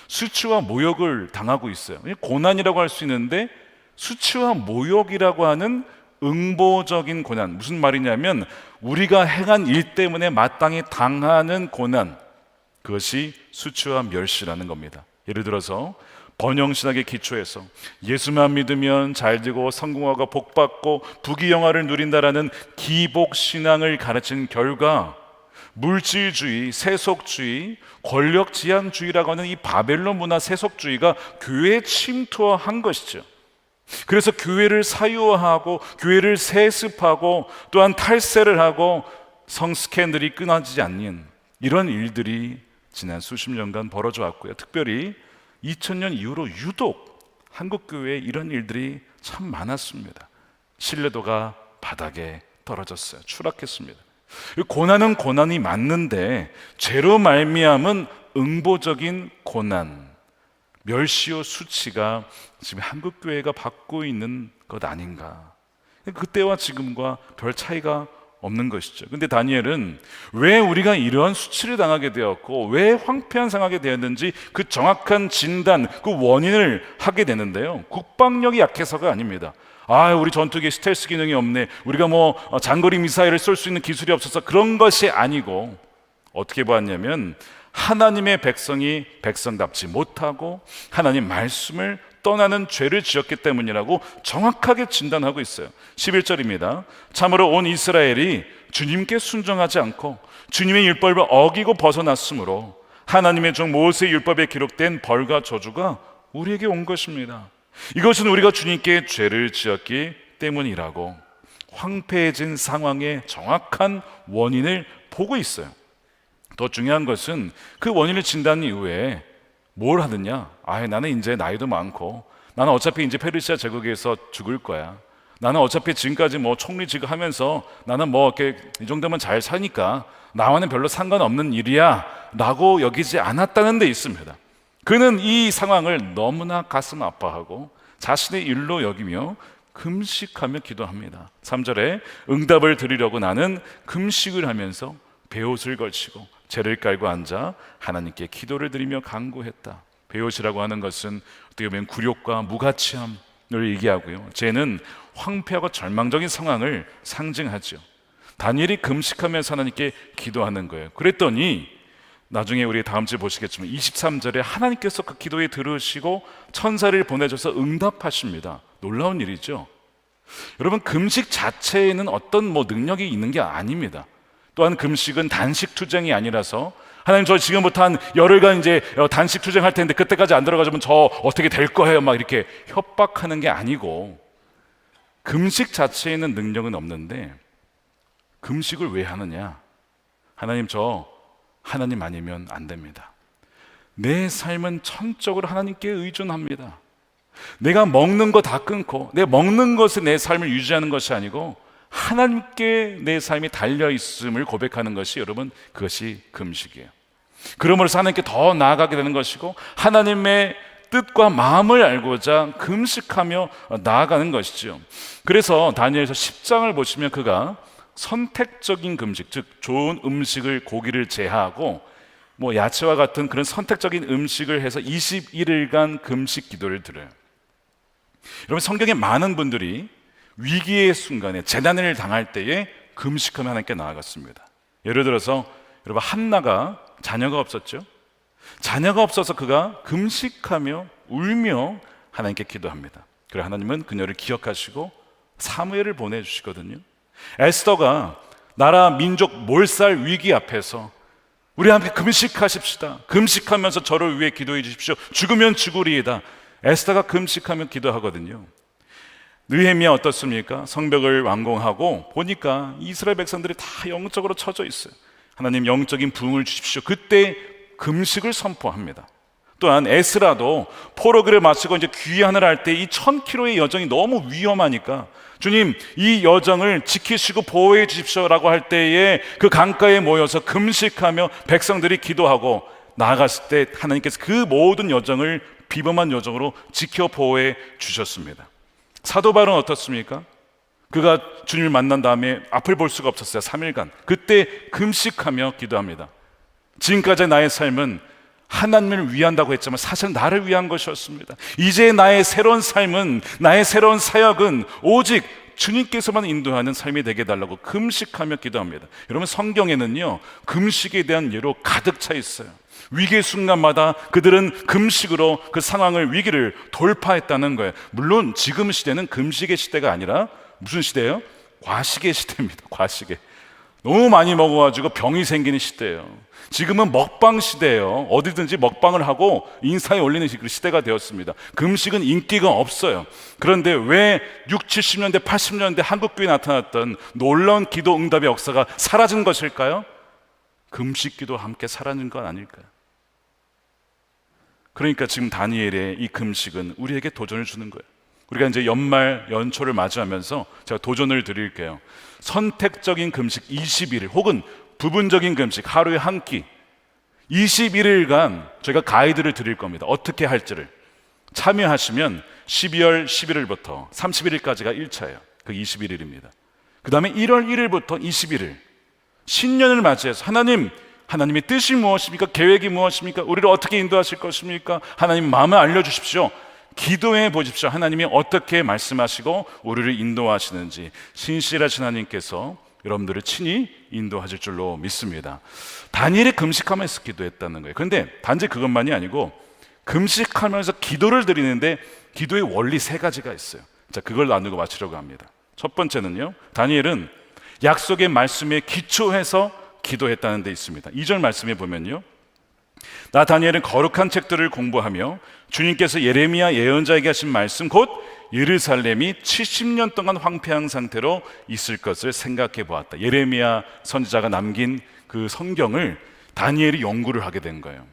수치와 모욕을 당하고 있어요. 고난이라고 할 수 있는데 수치와 모욕이라고 하는 응보적인 고난, 무슨 말이냐면 우리가 행한 일 때문에 마땅히 당하는 고난, 그것이 수치와 멸시라는 겁니다. 예를 들어서 번영신학의 기초에서 예수만 믿으면 잘되고 성공하고 복받고 부귀영화를 누린다라는 기복신앙을 가르친 결과 물질주의, 세속주의, 권력지향주의라고 하는 이 바벨론 문화 세속주의가 교회에 침투한 것이죠. 그래서 교회를 사유화하고 교회를 세습하고 또한 탈세를 하고 성스캔들이 끊어지지 않는 이런 일들이 지난 수십 년간 벌어져 왔고요. 특별히 2000년 이후로 유독 한국교회에 이런 일들이 참 많았습니다. 신뢰도가 바닥에 떨어졌어요. 추락했습니다. 고난은 고난이 맞는데 죄로 말미암은 응보적인 고난, 멸시와 수치가 지금 한국교회가 받고 있는 것 아닌가. 그때와 지금과 별 차이가 없는 것이죠. 근데 다니엘은 왜 우리가 이런 수치를 당하게 되었고 왜 황폐한 상하게 되었는지 그 정확한 진단, 그 원인을 하게 되는데요. 국방력이 약해서가 아닙니다. 우리 전투기에 스텔스 기능이 없네, 우리가 장거리 미사일을 쏠 수 있는 기술이 없어서 그런 것이 아니고 어떻게 보았냐면 하나님의 백성이 백성답지 못하고 하나님 말씀을 떠나는 죄를 지었기 때문이라고 정확하게 진단하고 있어요. 11절입니다. 참으로 온 이스라엘이 주님께 순종하지 않고 주님의 율법을 어기고 벗어났으므로 하나님의 종 모세의 율법에 기록된 벌과 저주가 우리에게 온 것입니다. 이것은 우리가 주님께 죄를 지었기 때문이라고 황폐해진 상황의 정확한 원인을 보고 있어요. 더 중요한 것은 그 원인을 진단 이후에 뭘 하느냐? 나는 이제 나이도 많고 나는 어차피 이제 페르시아 제국에서 죽을 거야. 나는 어차피 지금까지 총리직을 하면서 나는 이렇게 이 정도면 잘 사니까 나와는 별로 상관없는 일이야 라고 여기지 않았다는 데 있습니다. 그는 이 상황을 너무나 가슴 아파하고 자신의 일로 여기며 금식하며 기도합니다. 3절에 응답을 드리려고 나는 금식을 하면서 베옷을 걸치고 재를 깔고 앉아 하나님께 기도를 드리며 간구했다. 베옷이라고 하는 것은 어떻게 보면 굴욕과 무가치함을 얘기하고요. 재는 황폐하고 절망적인 상황을 상징하죠. 다니엘이 금식하면서 하나님께 기도하는 거예요. 그랬더니 나중에 우리 다음 주에 보시겠지만 23절에 하나님께서 그 기도에 들으시고 천사를 보내셔서 응답하십니다. 놀라운 일이죠. 여러분, 금식 자체에는 어떤 능력이 있는 게 아닙니다. 또한 금식은 단식 투쟁이 아니라서 하나님 저 지금부터 한 열흘간 이제 단식 투쟁할 텐데 그때까지 안 들어가자면 저 어떻게 될 거예요 막 이렇게 협박하는 게 아니고, 금식 자체에는 능력은 없는데 금식을 왜 하느냐? 하나님 저 하나님 아니면 안 됩니다. 내 삶은 천적으로 하나님께 의존합니다. 내가 먹는 거 다 끊고 내 먹는 것에 내 삶을 유지하는 것이 아니고 하나님께 내 삶이 달려있음을 고백하는 것이, 여러분, 그것이 금식이에요. 그러므로서 하나님께 더 나아가게 되는 것이고 하나님의 뜻과 마음을 알고자 금식하며 나아가는 것이죠. 그래서 다니엘서 10장을 보시면 그가 선택적인 금식, 즉 좋은 음식을 고기를 제하고 야채와 같은 그런 선택적인 음식을 해서 21일간 금식 기도를 드려요. 여러분, 성경에 많은 분들이 위기의 순간에 재난을 당할 때에 금식하며 하나님께 나아갔습니다. 예를 들어서 여러분, 한나가 자녀가 없었죠. 자녀가 없어서 그가 금식하며 울며 하나님께 기도합니다. 그리고 하나님은 그녀를 기억하시고 사무엘을 보내주시거든요. 에스더가 나라 민족 몰살 위기 앞에서 우리 함께 금식하십시다, 금식하면서 저를 위해 기도해 주십시오, 죽으면 죽으리이다. 에스더가 금식하며 기도하거든요. 느헤미야 어떻습니까? 성벽을 완공하고 보니까 이스라엘 백성들이 다 영적으로 처져 있어요. 하나님 영적인 부흥을 주십시오. 그때 금식을 선포합니다. 또한 에스라도 포로기를 마치고 이제 귀환을 할 때 이 1000km의 여정이 너무 위험하니까 주님 이 여정을 지키시고 보호해 주십시오라고 할 때에 그 강가에 모여서 금식하며 백성들이 기도하고 나아갔을 때 하나님께서 그 모든 여정을 비범한 여정으로 지켜 보호해 주셨습니다. 사도 바울은 어떻습니까? 그가 주님을 만난 다음에 앞을 볼 수가 없었어요. 3일간. 그때 금식하며 기도합니다. 지금까지 나의 삶은 하나님을 위한다고 했지만 사실 나를 위한 것이었습니다. 이제 나의 새로운 삶은, 나의 새로운 사역은 오직 주님께서만 인도하는 삶이 되게 해달라고 금식하며 기도합니다. 여러분, 성경에는요 금식에 대한 예로 가득 차 있어요. 위기의 순간마다 그들은 금식으로 그 상황을, 위기를 돌파했다는 거예요. 물론 지금 시대는 금식의 시대가 아니라 무슨 시대예요? 과식의 시대입니다. 과식의. 너무 많이 먹어가지고 병이 생기는 시대예요. 지금은 먹방 시대예요. 어디든지 먹방을 하고 인스타에 올리는 시대가 되었습니다. 금식은 인기가 없어요. 그런데 왜 60, 70년대, 80년대 한국교회에 나타났던 놀라운 기도 응답의 역사가 사라진 것일까요? 금식 기도와 함께 사라진 건 아닐까요? 그러니까 지금 다니엘의 이 금식은 우리에게 도전을 주는 거예요. 우리가 이제 연말 연초를 맞이하면서 제가 도전을 드릴게요. 선택적인 금식 21일 혹은 부분적인 금식 하루에 한 끼 21일간 저희가 가이드를 드릴 겁니다. 어떻게 할지를 참여하시면 12월 11일부터 31일까지가 1차예요. 그 21일입니다. 그 다음에 1월 1일부터 21일 신년을 맞이해서 하나님의 뜻이 무엇입니까? 계획이 무엇입니까? 우리를 어떻게 인도하실 것입니까? 하나님 마음을 알려주십시오. 기도해 보십시오. 하나님이 어떻게 말씀하시고 우리를 인도하시는지 신실하신 하나님께서 여러분들을 친히 인도하실 줄로 믿습니다. 다니엘이 금식하면서 기도했다는 거예요. 그런데 단지 그것만이 아니고 금식하면서 기도를 드리는데 기도의 원리 3가지가 있어요. 자, 그걸 나누고 마치려고 합니다. 첫 번째는요, 다니엘은 약속의 말씀에 기초해서 기도했다는 데 있습니다. 2절 말씀에 보면요, 나 다니엘은 거룩한 책들을 공부하며 주님께서 예레미야 예언자에게 하신 말씀 곧 예루살렘이 70년 동안 황폐한 상태로 있을 것을 생각해 보았다. 예레미야 선지자가 남긴 그 성경을 다니엘이 연구를 하게 된 거예요.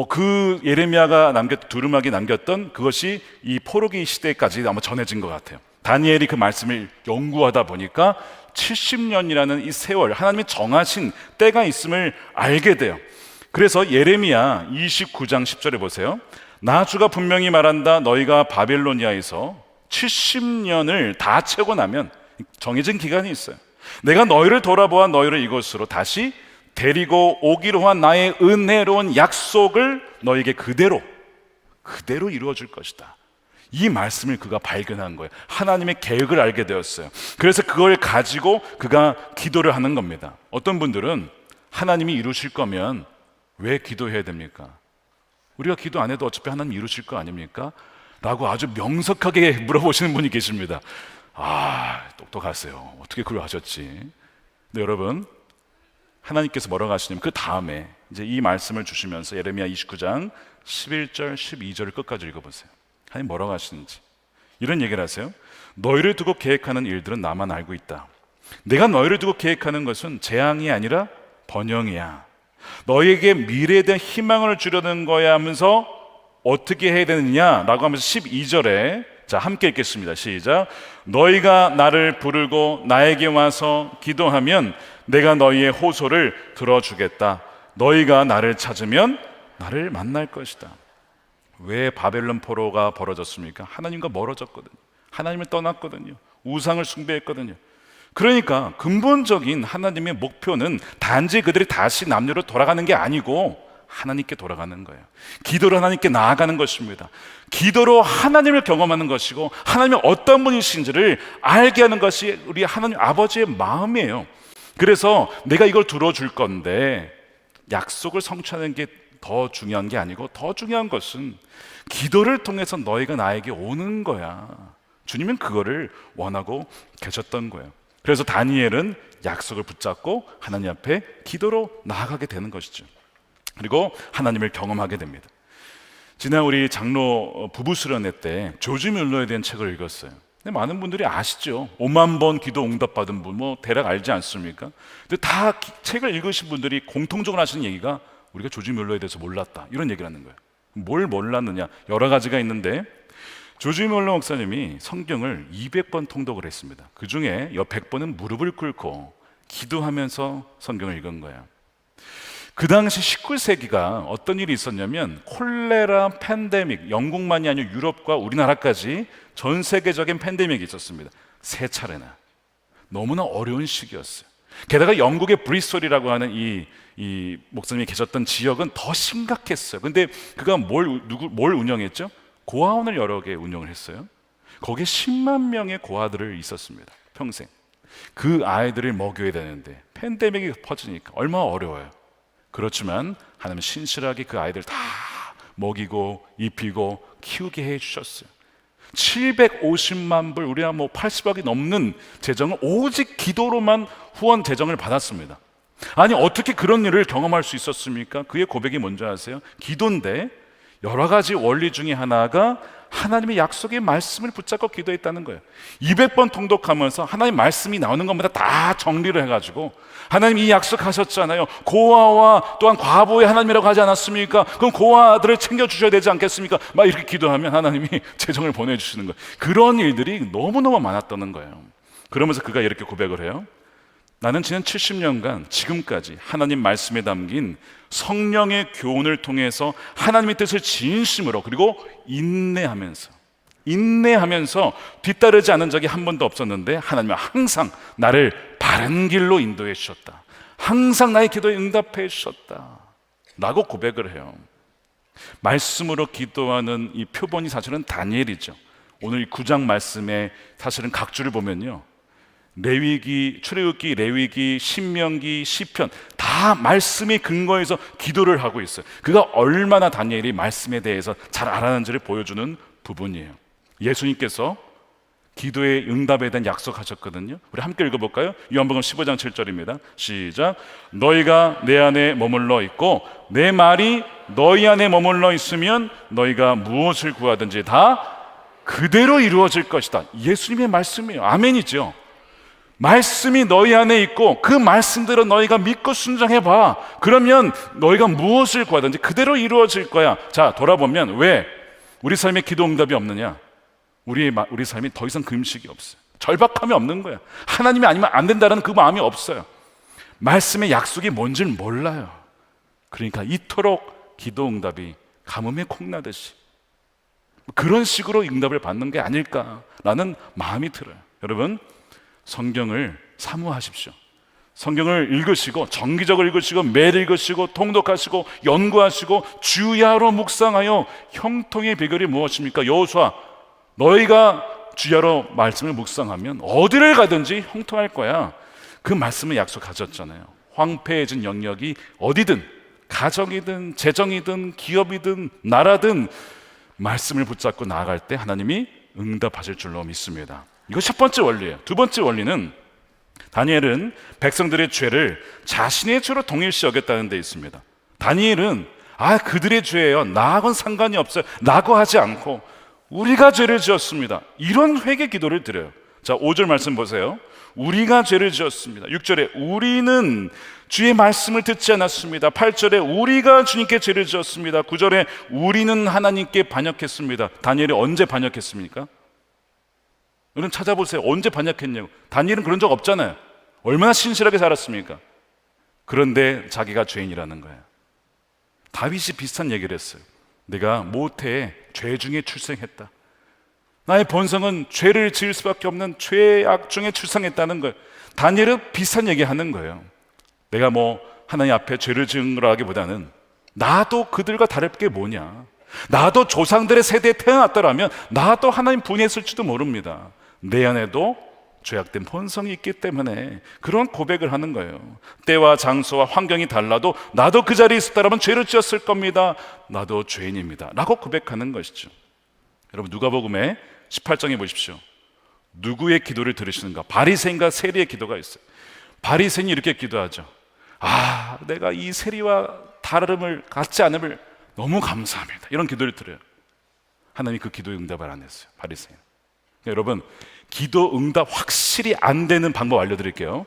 그 예레미야가 두루마기 남겼던 그것이 이 포로기 시대까지 아마 전해진 것 같아요. 다니엘이 그 말씀을 연구하다 보니까 70년이라는 이 세월, 하나님이 정하신 때가 있음을 알게 돼요. 그래서 예레미야 29장 10절에 보세요. 나 주가 분명히 말한다. 너희가 바벨로니아에서 70년을 다 채고 나면 정해진 기간이 있어요. 내가 너희를 돌아보아 너희를 이곳으로 다시 데리고 오기로 한 나의 은혜로운 약속을 너희에게 그대로 이루어 줄 것이다. 이 말씀을 그가 발견한 거예요. 하나님의 계획을 알게 되었어요. 그래서 그걸 가지고 그가 기도를 하는 겁니다. 어떤 분들은 하나님이 이루실 거면 왜 기도해야 됩니까? 우리가 기도 안 해도 어차피 하나님 이루실 거 아닙니까? 라고 아주 명석하게 물어보시는 분이 계십니다. 똑똑하세요. 어떻게 그걸 하셨지? 근데 여러분, 하나님께서 뭐라고 하시냐면 그 다음에 이제 이 말씀을 주시면서 예레미야 29장 11절 12절을 끝까지 읽어보세요. 하나님 뭐라고 하시는지 이런 얘기를 하세요. 너희를 두고 계획하는 일들은 나만 알고 있다. 내가 너희를 두고 계획하는 것은 재앙이 아니라 번영이야. 너희에게 미래에 대한 희망을 주려는 거야 하면서 어떻게 해야 되느냐라고 하면서 12절에 자 함께 읽겠습니다. 시작. 너희가 나를 부르고 나에게 와서 기도하면 내가 너희의 호소를 들어주겠다. 너희가 나를 찾으면 나를 만날 것이다. 왜 바벨론 포로가 벌어졌습니까? 하나님과 멀어졌거든요. 하나님을 떠났거든요. 우상을 숭배했거든요. 그러니까 근본적인 하나님의 목표는 단지 그들이 다시 남녀로 돌아가는 게 아니고 하나님께 돌아가는 거예요. 기도로 하나님께 나아가는 것입니다. 기도로 하나님을 경험하는 것이고 하나님이 어떤 분이신지를 알게 하는 것이 우리 하나님 아버지의 마음이에요. 그래서 내가 이걸 들어줄 건데 약속을 성취하는 게 더 중요한 게 아니고 더 중요한 것은 기도를 통해서 너희가 나에게 오는 거야. 주님은 그거를 원하고 계셨던 거예요. 그래서 다니엘은 약속을 붙잡고 하나님 앞에 기도로 나아가게 되는 것이죠. 그리고 하나님을 경험하게 됩니다. 지난 우리 장로 부부 수련회 때 조지 뮬러에 대한 책을 읽었어요. 근데 많은 분들이 아시죠? 5만 번 기도 응답받은 분 뭐 대략 알지 않습니까? 근데 다 책을 읽으신 분들이 공통적으로 하시는 얘기가 우리가 조지 뮬러에 대해서 몰랐다 이런 얘기를 하는 거예요. 뭘 몰랐느냐? 여러 가지가 있는데 조지 뮬러 목사님이 성경을 200번 통독을 했습니다. 그 중에 100번은 무릎을 꿇고 기도하면서 성경을 읽은 거예요. 그 당시 19세기가 어떤 일이 있었냐면 콜레라 팬데믹, 영국만이 아니라 유럽과 우리나라까지 전 세계적인 팬데믹이 있었습니다. 3차례나. 너무나 어려운 시기였어요. 게다가 영국의 브리스톨이라고 하는 이 목사님이 계셨던 지역은 더 심각했어요. 근데 그가 뭘 운영했죠? 고아원을 여러 개 운영을 했어요. 거기에 10만 명의 고아들을 있었습니다. 평생. 그 아이들을 먹여야 되는데 팬데믹이 퍼지니까 얼마나 어려워요. 그렇지만 하나님은 신실하게 그 아이들 다 먹이고 입히고 키우게 해주셨어요. 750만 불, 우리가 뭐 80억이 넘는 재정을 오직 기도로만 후원 재정을 받았습니다. 아니 어떻게 그런 일을 경험할 수 있었습니까? 그의 고백이 뭔지 아세요? 기도인데 여러 가지 원리 중에 하나가 하나님의 약속의 말씀을 붙잡고 기도했다는 거예요. 200번 통독하면서 하나님 말씀이 나오는 것마다 다 정리를 해가지고 하나님 이 약속하셨잖아요. 고아와 또한 과부의 하나님이라고 하지 않았습니까? 그럼 고아들을 챙겨주셔야 되지 않겠습니까? 막 이렇게 기도하면 하나님이 재정을 보내주시는 거예요. 그런 일들이 너무너무 많았다는 거예요. 그러면서 그가 이렇게 고백을 해요. 나는 지난 70년간 지금까지 하나님 말씀에 담긴 성령의 교훈을 통해서 하나님의 뜻을 진심으로 그리고 인내하면서 뒤따르지 않은 적이 한 번도 없었는데 하나님은 항상 나를 바른 길로 인도해 주셨다. 항상 나의 기도에 응답해 주셨다 라고 고백을 해요. 말씀으로 기도하는 이 표본이 사실은 다니엘이죠. 오늘 이 9장 말씀에 사실은 각주를 보면요, 레위기, 출애굽기, 레위기, 신명기, 시편 다 말씀의 근거에서 기도를 하고 있어요. 그가 얼마나 다니엘이 말씀에 대해서 잘 알았는지를 보여주는 부분이에요. 예수님께서 기도의 응답에 대한 약속하셨거든요. 우리 함께 읽어볼까요? 요한복음 15장 7절입니다. 시작. 너희가 내 안에 머물러 있고 내 말이 너희 안에 머물러 있으면 너희가 무엇을 구하든지 다 그대로 이루어질 것이다. 예수님의 말씀이에요. 아멘이죠. 말씀이 너희 안에 있고 그 말씀대로 너희가 믿고 순종해봐. 그러면 너희가 무엇을 구하든지 그대로 이루어질 거야. 자, 돌아보면 왜 우리 삶에 기도 응답이 없느냐? 우리 삶이 더 이상 금식이 없어요. 절박함이 없는 거야. 하나님이 아니면 안 된다는 그 마음이 없어요. 말씀의 약속이 뭔지를 몰라요. 그러니까 이토록 기도 응답이 가뭄에 콩나듯이 그런 식으로 응답을 받는 게 아닐까라는 마음이 들어요. 여러분, 성경을 사모하십시오. 성경을 읽으시고 정기적으로 읽으시고 매일 읽으시고 통독하시고 연구하시고 주야로 묵상하여 형통의 비결이 무엇입니까? 여호수아, 너희가 주야로 말씀을 묵상하면 어디를 가든지 형통할 거야. 그 말씀을 약속하셨잖아요. 황폐해진 영역이 어디든, 가정이든 재정이든 기업이든 나라든 말씀을 붙잡고 나아갈 때 하나님이 응답하실 줄로 믿습니다. 이거 첫 번째 원리예요. 두 번째 원리는 다니엘은 백성들의 죄를 자신의 죄로 동일시 여겼다는 데 있습니다. 다니엘은 그들의 죄예요, 나하고는 상관이 없어요 라고 하지 않고 우리가 죄를 지었습니다, 이런 회개 기도를 드려요. 자, 5절 말씀 보세요. 우리가 죄를 지었습니다. 6절에 우리는 주의 말씀을 듣지 않았습니다. 8절에 우리가 주님께 죄를 지었습니다. 9절에 우리는 하나님께 반역했습니다. 다니엘이 언제 반역했습니까? 여러분 찾아보세요. 언제 반역했냐고. 다니엘은 그런 적 없잖아요. 얼마나 신실하게 살았습니까? 그런데 자기가 죄인이라는 거예요. 다윗이 비슷한 얘기를 했어요. 내가 모태에 죄 중에 출생했다. 나의 본성은 죄를 지을 수밖에 없는 죄악 중에 출생했다는 거예요. 다니엘은 비슷한 얘기하는 거예요. 내가 하나님 앞에 죄를 지은 거라기보다는 나도 그들과 다를 게 뭐냐, 나도 조상들의 세대에 태어났더라면 나도 하나님 분했을지도 모릅니다. 내 안에도 죄악된 본성이 있기 때문에 그런 고백을 하는 거예요. 때와 장소와 환경이 달라도 나도 그 자리에 있었다면 죄를 지었을 겁니다. 나도 죄인입니다 라고 고백하는 것이죠. 여러분, 누가복음에 18장에 보십시오. 누구의 기도를 들으시는가? 바리새인과 세리의 기도가 있어요. 바리새인이 이렇게 기도하죠. 내가 이 세리와 다름을 갖지 않음을 너무 감사합니다, 이런 기도를 드려요. 하나님이 그 기도에 응답을 안 했어요, 바리새인. 여러분, 기도 응답 확실히 안 되는 방법 알려드릴게요.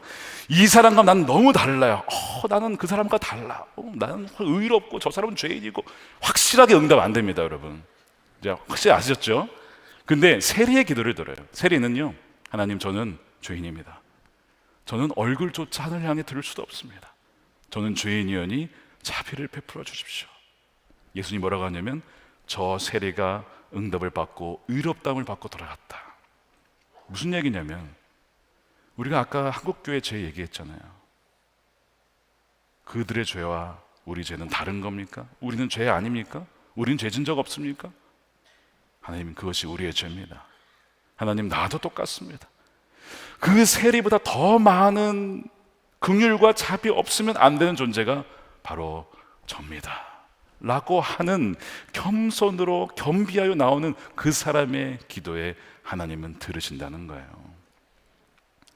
이 사람과 나는 너무 달라요. 나는 그 사람과 달라. 나는 의롭고 저 사람은 죄인이고. 확실하게 응답 안 됩니다, 여러분. 이제 확실히 아셨죠? 근데 세리의 기도를 들어요. 세리는요, 하나님, 저는 죄인입니다. 저는 얼굴조차 하늘 향해 들을 수도 없습니다. 저는 죄인이오니 자비를 베풀어 주십시오. 예수님이 뭐라고 하냐면, 저 세리가 응답을 받고 의롭다함을 받고 돌아갔다. 무슨 얘기냐면, 우리가 아까 한국교회 죄 얘기했잖아요. 그들의 죄와 우리 죄는 다른 겁니까? 우리는 죄 아닙니까? 우리는 죄진 적 없습니까? 하나님은 그것이 우리의 죄입니다. 하나님, 나도 똑같습니다. 그 세리보다 더 많은 긍휼과 자비 없으면 안 되는 존재가 바로 접니다 라고 하는 겸손으로 겸비하여 나오는 그 사람의 기도에 하나님은 들으신다는 거예요.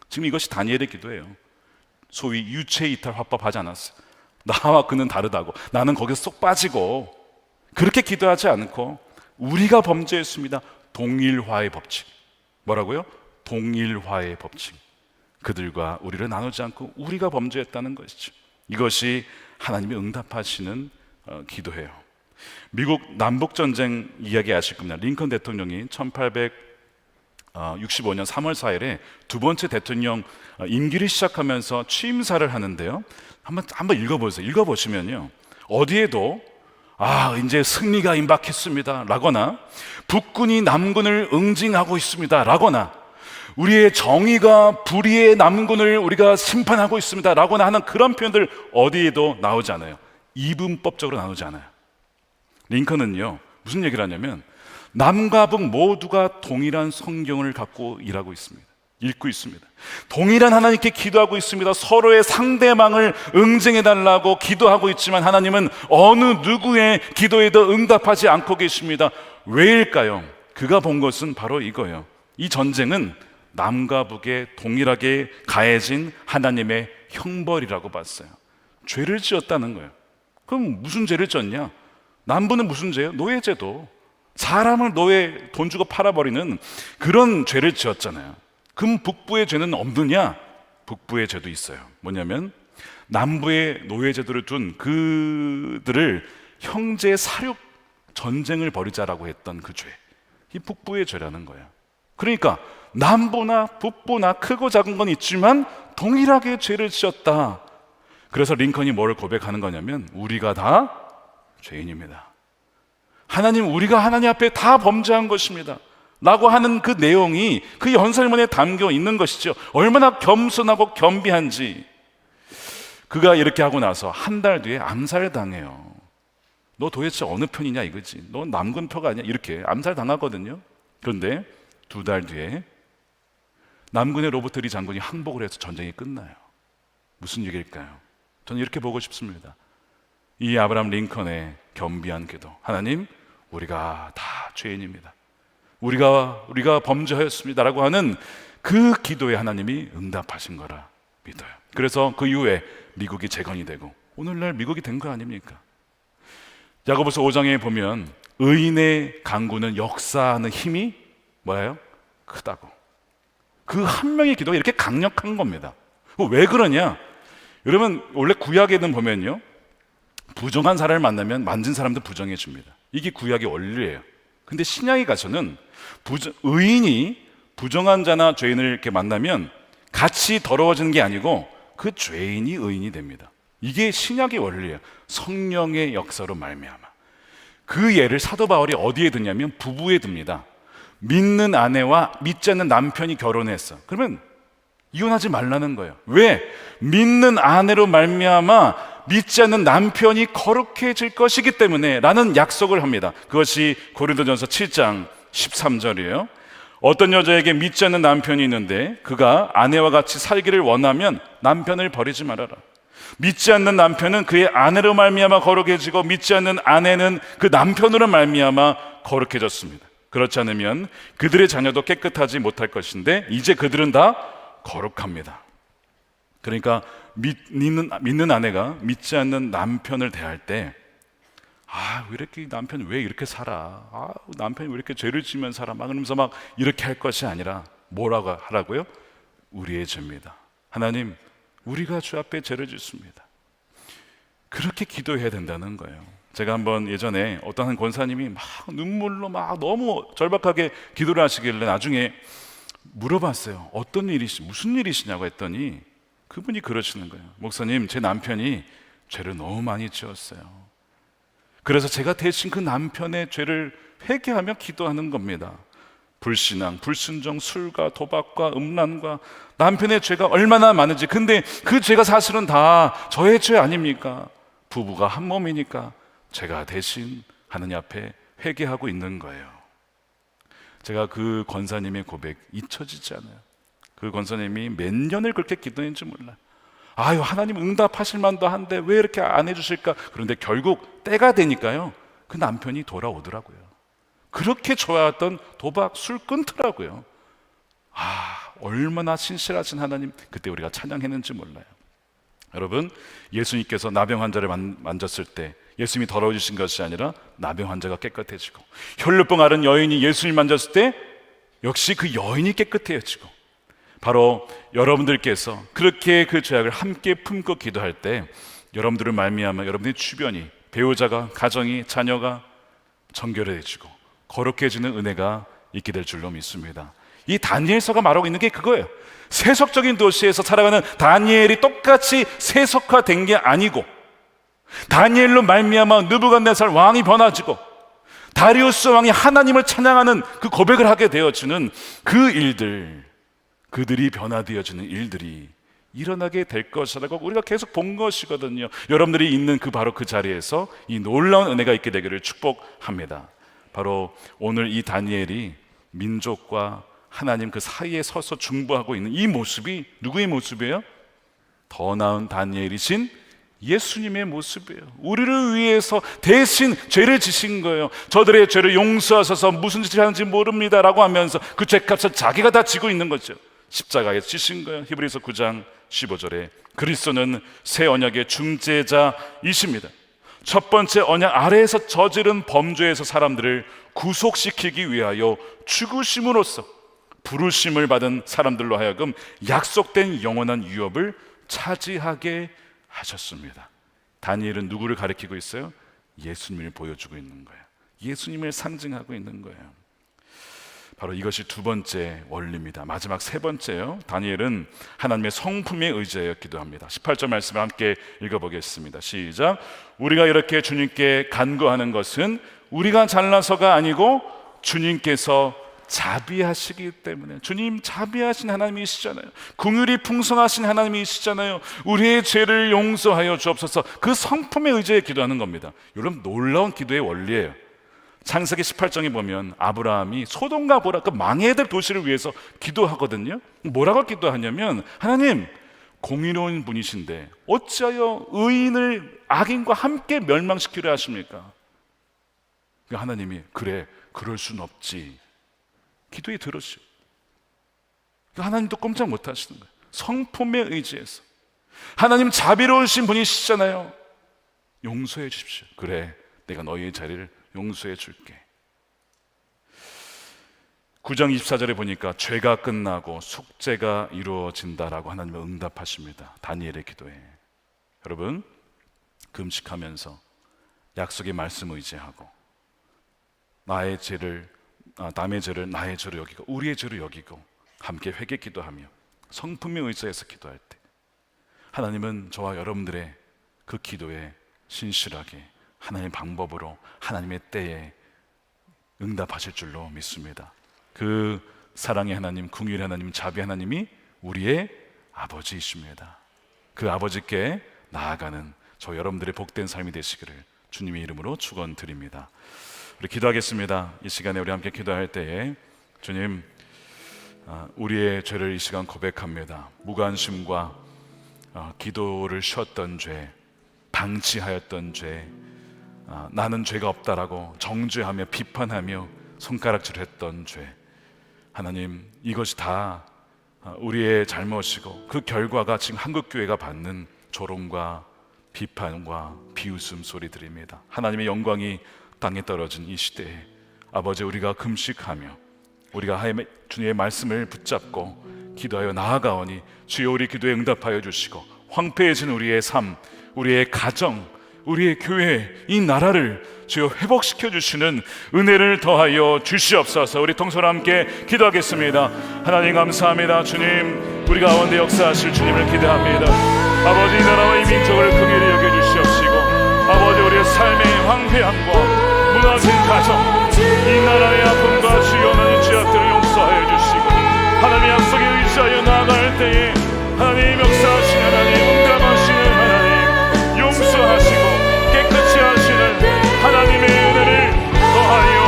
지금 이것이 다니엘의 기도예요. 소위 유체 이탈 화법하지 않았어요. 나와 그는 다르다고, 나는 거기서 쏙 빠지고, 그렇게 기도하지 않고 우리가 범죄했습니다. 동일화의 법칙. 뭐라고요? 동일화의 법칙. 그들과 우리를 나누지 않고 우리가 범죄했다는 것이죠. 이것이 하나님이 응답하시는 기도예요. 미국 남북전쟁 이야기 아실 겁니다. 링컨 대통령이 1865년 3월 4일에 두 번째 대통령 임기를 시작하면서 취임사를 하는데요. 한번 읽어보세요. 읽어보시면요, 어디에도 이제 승리가 임박했습니다 라거나 북군이 남군을 응징하고 있습니다 라거나 우리의 정의가 불의의 남군을 우리가 심판하고 있습니다 라거나 하는 그런 표현들 어디에도 나오지 않아요. 이분법적으로 나오지 않아요. 링컨은요, 무슨 얘기를 하냐면 남과 북 모두가 동일한 성경을 갖고 일하고 있습니다. 읽고 있습니다. 동일한 하나님께 기도하고 있습니다. 서로의 상대방을 응징해달라고 기도하고 있지만 하나님은 어느 누구의 기도에도 응답하지 않고 계십니다. 왜일까요? 그가 본 것은 바로 이거예요. 이 전쟁은 남과 북에 동일하게 가해진 하나님의 형벌이라고 봤어요. 죄를 지었다는 거예요. 그럼 무슨 죄를 지었냐? 남부는 무슨 죄예요? 노예제도. 사람을 노예 돈 주고 팔아버리는 그런 죄를 지었잖아요. 그럼 북부의 죄는 없느냐? 북부의 죄도 있어요. 뭐냐면 남부의 노예제도를 둔 그들을 형제 사륙 전쟁을 벌이자라고 했던 그 죄, 이 북부의 죄라는 거예요. 그러니까 남부나 북부나 크고 작은 건 있지만 동일하게 죄를 지었다. 그래서 링컨이 뭘 고백하는 거냐면 우리가 다 죄인입니다. 하나님, 우리가 하나님 앞에 다 범죄한 것입니다 라고 하는 그 내용이 그 연설문에 담겨 있는 것이죠. 얼마나 겸손하고 겸비한지. 그가 이렇게 하고 나서 한 달 뒤에 암살당해요. 너 도대체 어느 편이냐 이거지. 너 남군 표가 아니야. 이렇게 암살당하거든요. 그런데 2달 뒤에 남군의 로버트 리 장군이 항복을 해서 전쟁이 끝나요. 무슨 얘기일까요? 저는 이렇게 보고 싶습니다. 이 아브라함 링컨의 겸비한 기도. 하나님, 우리가 다 죄인입니다. 우리가 범죄하였습니다라고 하는 그 기도에 하나님이 응답하신 거라 믿어요. 그래서 그 이후에 미국이 재건이 되고 오늘날 미국이 된 거 아닙니까? 야고보서 5장에 보면 의인의 간구는 역사하는 힘이 뭐예요? 크다고. 그 한 명의 기도가 이렇게 강력한 겁니다. 왜 그러냐? 여러분, 원래 구약에는 보면요, 부정한 사람을 만나면 만진 사람도 부정해 줍니다. 이게 구약의 원리예요. 근데 신약에 가서는 의인이 부정한 자나 죄인을 이렇게 만나면 같이 더러워지는 게 아니고 그 죄인이 의인이 됩니다. 이게 신약의 원리예요. 성령의 역사로 말미암아. 그 예를 사도 바울이 어디에 드냐면 부부에 듭니다. 믿는 아내와 믿지 않는 남편이 결혼했어. 그러면 이혼하지 말라는 거예요. 왜? 믿는 아내로 말미암아 믿지 않는 남편이 거룩해질 것이기 때문에 라는 약속을 합니다. 그것이 고린도전서 7장 13절이에요. 어떤 여자에게 믿지 않는 남편이 있는데 그가 아내와 같이 살기를 원하면 남편을 버리지 말아라. 믿지 않는 남편은 그의 아내로 말미암아 거룩해지고 믿지 않는 아내는 그 남편으로 말미암아 거룩해졌습니다. 그렇지 않으면 그들의 자녀도 깨끗하지 못할 것인데 이제 그들은 다 거룩합니다. 그러니까 믿는 아내가 믿지 않는 남편을 대할 때 왜 이렇게 남편이 왜 이렇게 살아? 남편이 왜 이렇게 죄를 지면 살아? 막 그러면서 막 이렇게 할 것이 아니라 뭐라고 하라고요? 우리의 죄입니다. 하나님, 우리가 주 앞에 죄를 짓습니다. 그렇게 기도해야 된다는 거예요. 제가 한번 예전에 어떤 한 권사님이 막 눈물로 막 너무 절박하게 기도를 하시길래 나중에 물어봤어요. 무슨 일이시냐고 했더니 그분이 그러시는 거예요. 목사님, 제 남편이 죄를 너무 많이 지었어요. 그래서 제가 대신 그 남편의 죄를 회개하며 기도하는 겁니다. 불신앙, 불순종, 술과 도박과 음란과 남편의 죄가 얼마나 많은지. 근데 그 죄가 사실은 다 저의 죄 아닙니까? 부부가 한 몸이니까 제가 대신 하느님 앞에 회개하고 있는 거예요. 제가 그 권사님의 고백 잊혀지지 않아요. 그 권사님이 몇 년을 그렇게 기도했는지 몰라요. 아유, 하나님 응답하실 만도 한데 왜 이렇게 안 해주실까? 그런데 결국 때가 되니까요, 그 남편이 돌아오더라고요. 그렇게 좋아했던 도박 술 끊더라고요. 얼마나 신실하신 하나님, 그때 우리가 찬양했는지 몰라요. 여러분, 예수님께서 나병 환자를 만졌을 때 예수님이 더러워지신 것이 아니라 나병 환자가 깨끗해지고, 혈루병 앓은 여인이 예수님 만졌을 때 역시 그 여인이 깨끗해지고, 바로 여러분들께서 그렇게 그 죄악을 함께 품고 기도할 때 여러분들을 말미암아 여러분의 주변이, 배우자가, 가정이, 자녀가 정결해지고 거룩해지는 은혜가 있게 될 줄로 믿습니다. 이 다니엘서가 말하고 있는 게 그거예요. 세속적인 도시에서 살아가는 다니엘이 똑같이 세속화된 게 아니고, 다니엘로 말미암아 느부갓네살 왕이 변화지고 다리우스 왕이 하나님을 찬양하는 그 고백을 하게 되어지는 그 일들, 그들이 변화되어지는 일들이 일어나게 될 것이라고 우리가 계속 본 것이거든요. 여러분들이 있는 바로 그 자리에서 이 놀라운 은혜가 있게 되기를 축복합니다. 바로 오늘 이 다니엘이 민족과 하나님 그 사이에 서서 중보하고 있는 이 모습이 누구의 모습이에요? 더 나은 다니엘이신 예수님의 모습이에요. 우리를 위해서 대신 죄를 지신 거예요. 저들의 죄를 용서하셔서 무슨 짓을 하는지 모릅니다 라고 하면서 그 죄값을 자기가 다 지고 있는 거죠. 십자가에 지신 거예요. 히브리서 9장 15절에 그리스도는 새 언약의 중재자이십니다. 첫 번째 언약 아래에서 저지른 범죄에서 사람들을 구속시키기 위하여 죽으심으로써 부르심을 받은 사람들로 하여금 약속된 영원한 유업을 차지하게 하셨습니다. 다니엘은 누구를 가리키고 있어요? 예수님을 보여주고 있는 거예요. 예수님을 상징하고 있는 거예요. 바로 이것이 두 번째 원리입니다. 마지막 세 번째요. 다니엘은 하나님의 성품에 의지하여 기도합니다. 18절 말씀을 함께 읽어보겠습니다. 시작. 우리가 이렇게 주님께 간구하는 것은 우리가 잘나서가 아니고 주님께서 자비하시기 때문에. 주님 자비하신 하나님이시잖아요. 긍휼이 풍성하신 하나님이시잖아요. 우리의 죄를 용서하여 주옵소서. 그 성품에 의지해 기도하는 겁니다. 여러분, 놀라운 기도의 원리예요. 창세기 18장에 보면 아브라함이 소돔과 고라 그 망해야 될 도시를 위해서 기도하거든요. 뭐라고 기도하냐면, 하나님 공의로운 분이신데 어찌하여 의인을 악인과 함께 멸망시키려 하십니까? 하나님이 그래, 그럴 순 없지. 기도에 들으시오. 하나님도 꼼짝 못 하시는 거예요. 성품에 의지해서. 하나님 자비로우신 분이시잖아요. 용서해 주십시오. 그래, 내가 너희의 자리를 용서해 줄게. 9장 24절에 보니까 죄가 끝나고 속죄가 이루어진다라고 하나님은 응답하십니다. 다니엘의 기도에. 여러분, 금식하면서 약속의 말씀 의지하고 남의 죄를 나의 죄로 여기고 우리의 죄로 여기고 함께 회개 기도하며 성품에 의지해서 기도할 때 하나님은 저와 여러분들의 그 기도에 신실하게 하나님의 방법으로 하나님의 때에 응답하실 줄로 믿습니다. 그 사랑의 하나님, 긍휼의 하나님, 자비 하나님이 우리의 아버지이십니다. 그 아버지께 나아가는 저 여러분들의 복된 삶이 되시기를 주님의 이름으로 축원드립니다. 우리 기도하겠습니다. 이 시간에 우리 함께 기도할 때에 주님, 우리의 죄를 이 시간 고백합니다. 무관심과 기도를 쉬었던 죄, 방치하였던 죄, 나는 죄가 없다라고 정죄하며 비판하며 손가락질했던 죄, 하나님, 이것이 다 우리의 잘못이고 그 결과가 지금 한국교회가 받는 조롱과 비판과 비웃음 소리들입니다. 하나님의 영광이 땅에 떨어진 이 시대에 아버지, 우리가 금식하며 우리가 주님의 말씀을 붙잡고 기도하여 나아가오니 주여 우리 기도에 응답하여 주시고 황폐해진 우리의 삶, 우리의 가정, 우리의 교회, 이 나라를 주여 회복시켜 주시는 은혜를 더하여 주시옵소서. 우리 통솔 함께 기도하겠습니다. 하나님 감사합니다. 주님, 우리 가운데 역사하실 주님을 기대합니다. 아버지, 이 나라와 이 민족을 긍휼히 여겨주시옵시고 아버지, 우리의 삶의 황폐함과 무너진 가정, 이 나라의 아픔과 주여 하나님 죄악들을 용서하여 주시고 하나님의 약속에 의지하여 나아갈 때에 하나님 역사하시는 하나님, 응답하시는 하나님, 용서하시고 깨끗이 하시는 하나님의 은혜를 더하여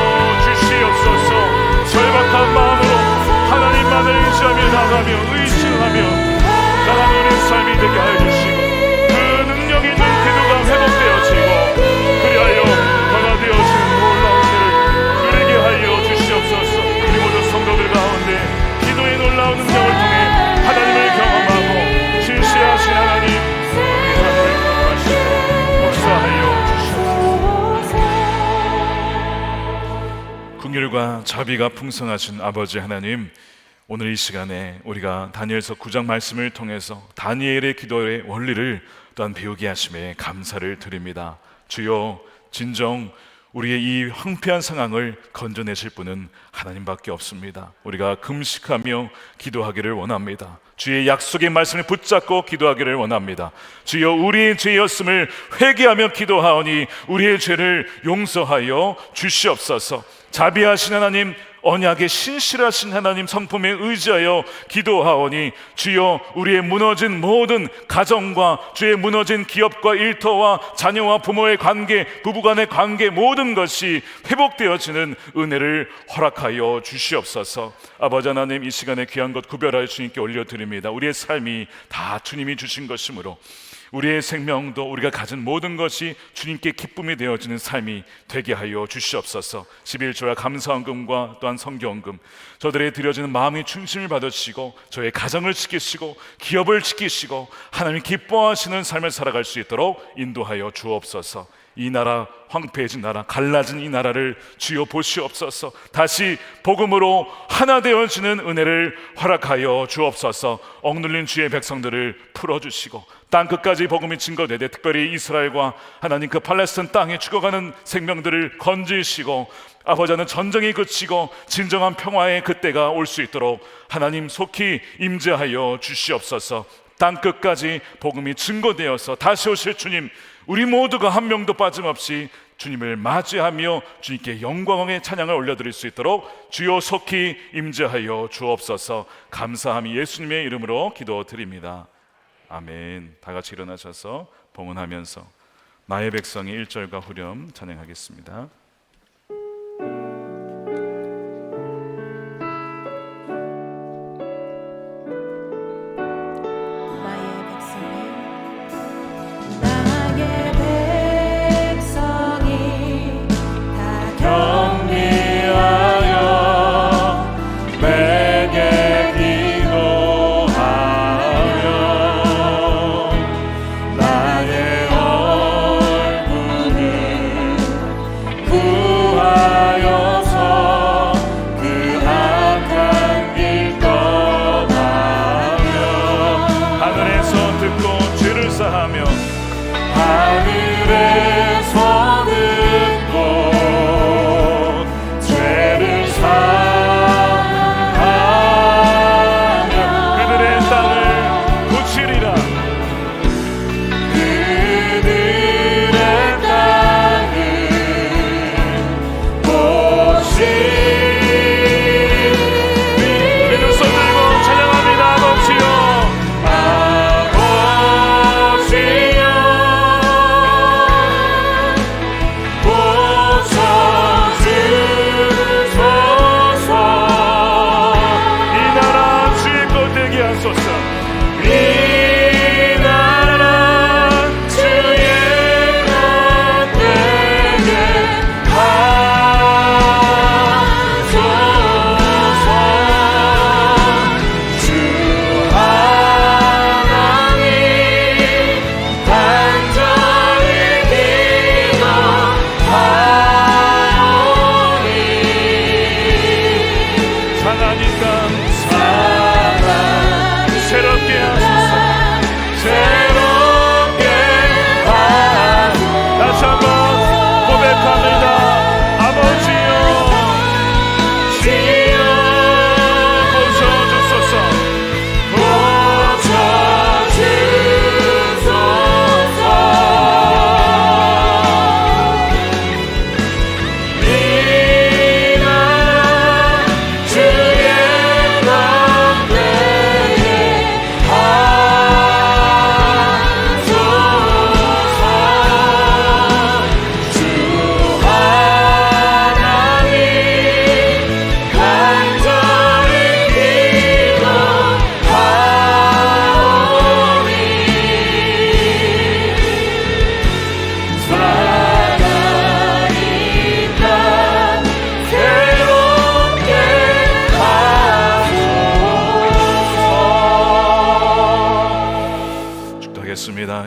주시옵소서. 절박한 자비가 풍성하신 아버지 하나님, 오늘 이 시간에 우리가 다니엘서 9장 말씀을 통해서 다니엘의 기도의 원리를 또한 배우게 하심에 감사를 드립니다. 주여, 진정 우리의 이 황폐한 상황을 건져내실 분은 하나님밖에 없습니다. 우리가 금식하며 기도하기를 원합니다. 주의 약속의 말씀을 붙잡고 기도하기를 원합니다. 주여, 우리의 죄였음을 회개하며 기도하오니 우리의 죄를 용서하여 주시옵소서. 자비하신 하나님, 언약의 신실하신 하나님 성품에 의지하여 기도하오니 주여, 우리의 무너진 모든 가정과 주의 무너진 기업과 일터와 자녀와 부모의 관계, 부부간의 관계, 모든 것이 회복되어지는 은혜를 허락하여 주시옵소서. 아버지 하나님, 이 시간에 귀한 것 구별하여 주님께 올려드립니다. 우리의 삶이 다 주님이 주신 것이므로 우리의 생명도, 우리가 가진 모든 것이 주님께 기쁨이 되어지는 삶이 되게 하여 주시옵소서. 11조와 감사헌금과 또한 성경헌금, 저들의 드려지는 마음의 중심을 받으시고 저의 가정을 지키시고 기업을 지키시고 하나님 기뻐하시는 삶을 살아갈 수 있도록 인도하여 주옵소서. 이 나라, 황폐해진 나라, 갈라진 이 나라를 주여 보시옵소서. 다시 복음으로 하나 되어지는 은혜를 허락하여 주옵소서. 억눌린 주의 백성들을 풀어주시고 땅끝까지 복음이 증거되되 특별히 이스라엘과 하나님 그 팔레스타인 땅에 죽어가는 생명들을 건지시고 아버지 하나님, 전쟁이 그치고 진정한 평화의 그때가 올 수 있도록 하나님 속히 임재하여 주시옵소서. 땅끝까지 복음이 증거되어서 다시 오실 주님, 우리 모두가 한 명도 빠짐없이 주님을 맞이하며 주님께 영광의 찬양을 올려드릴 수 있도록 주여 속히 임재하여 주옵소서. 감사함이 예수님의 이름으로 기도드립니다. 아멘. 다 같이 일어나셔서 봉헌하면서 나의 백성의 1절과 후렴 찬양하겠습니다.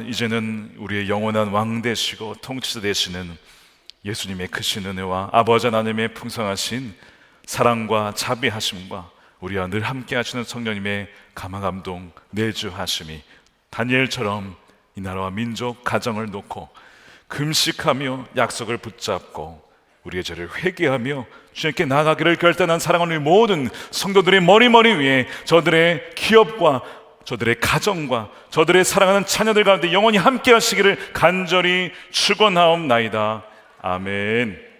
이제는 우리의 영원한 왕 되시고 통치자 되시는 예수님의 크신 은혜와 아버지 하나님의 풍성하신 사랑과 자비하심과 우리와 늘 함께 하시는 성령님의 감화감동 내주하심이 다니엘처럼 이 나라와 민족 가정을 놓고 금식하며 약속을 붙잡고 우리의 죄를 회개하며 주님께 나아가기를 결단한 사랑하는 우리 모든 성도들의 머리 위에 저들의 기업과 저들의 가정과 저들의 사랑하는 자녀들 가운데 영원히 함께 하시기를 간절히 축원하옵나이다. 아멘.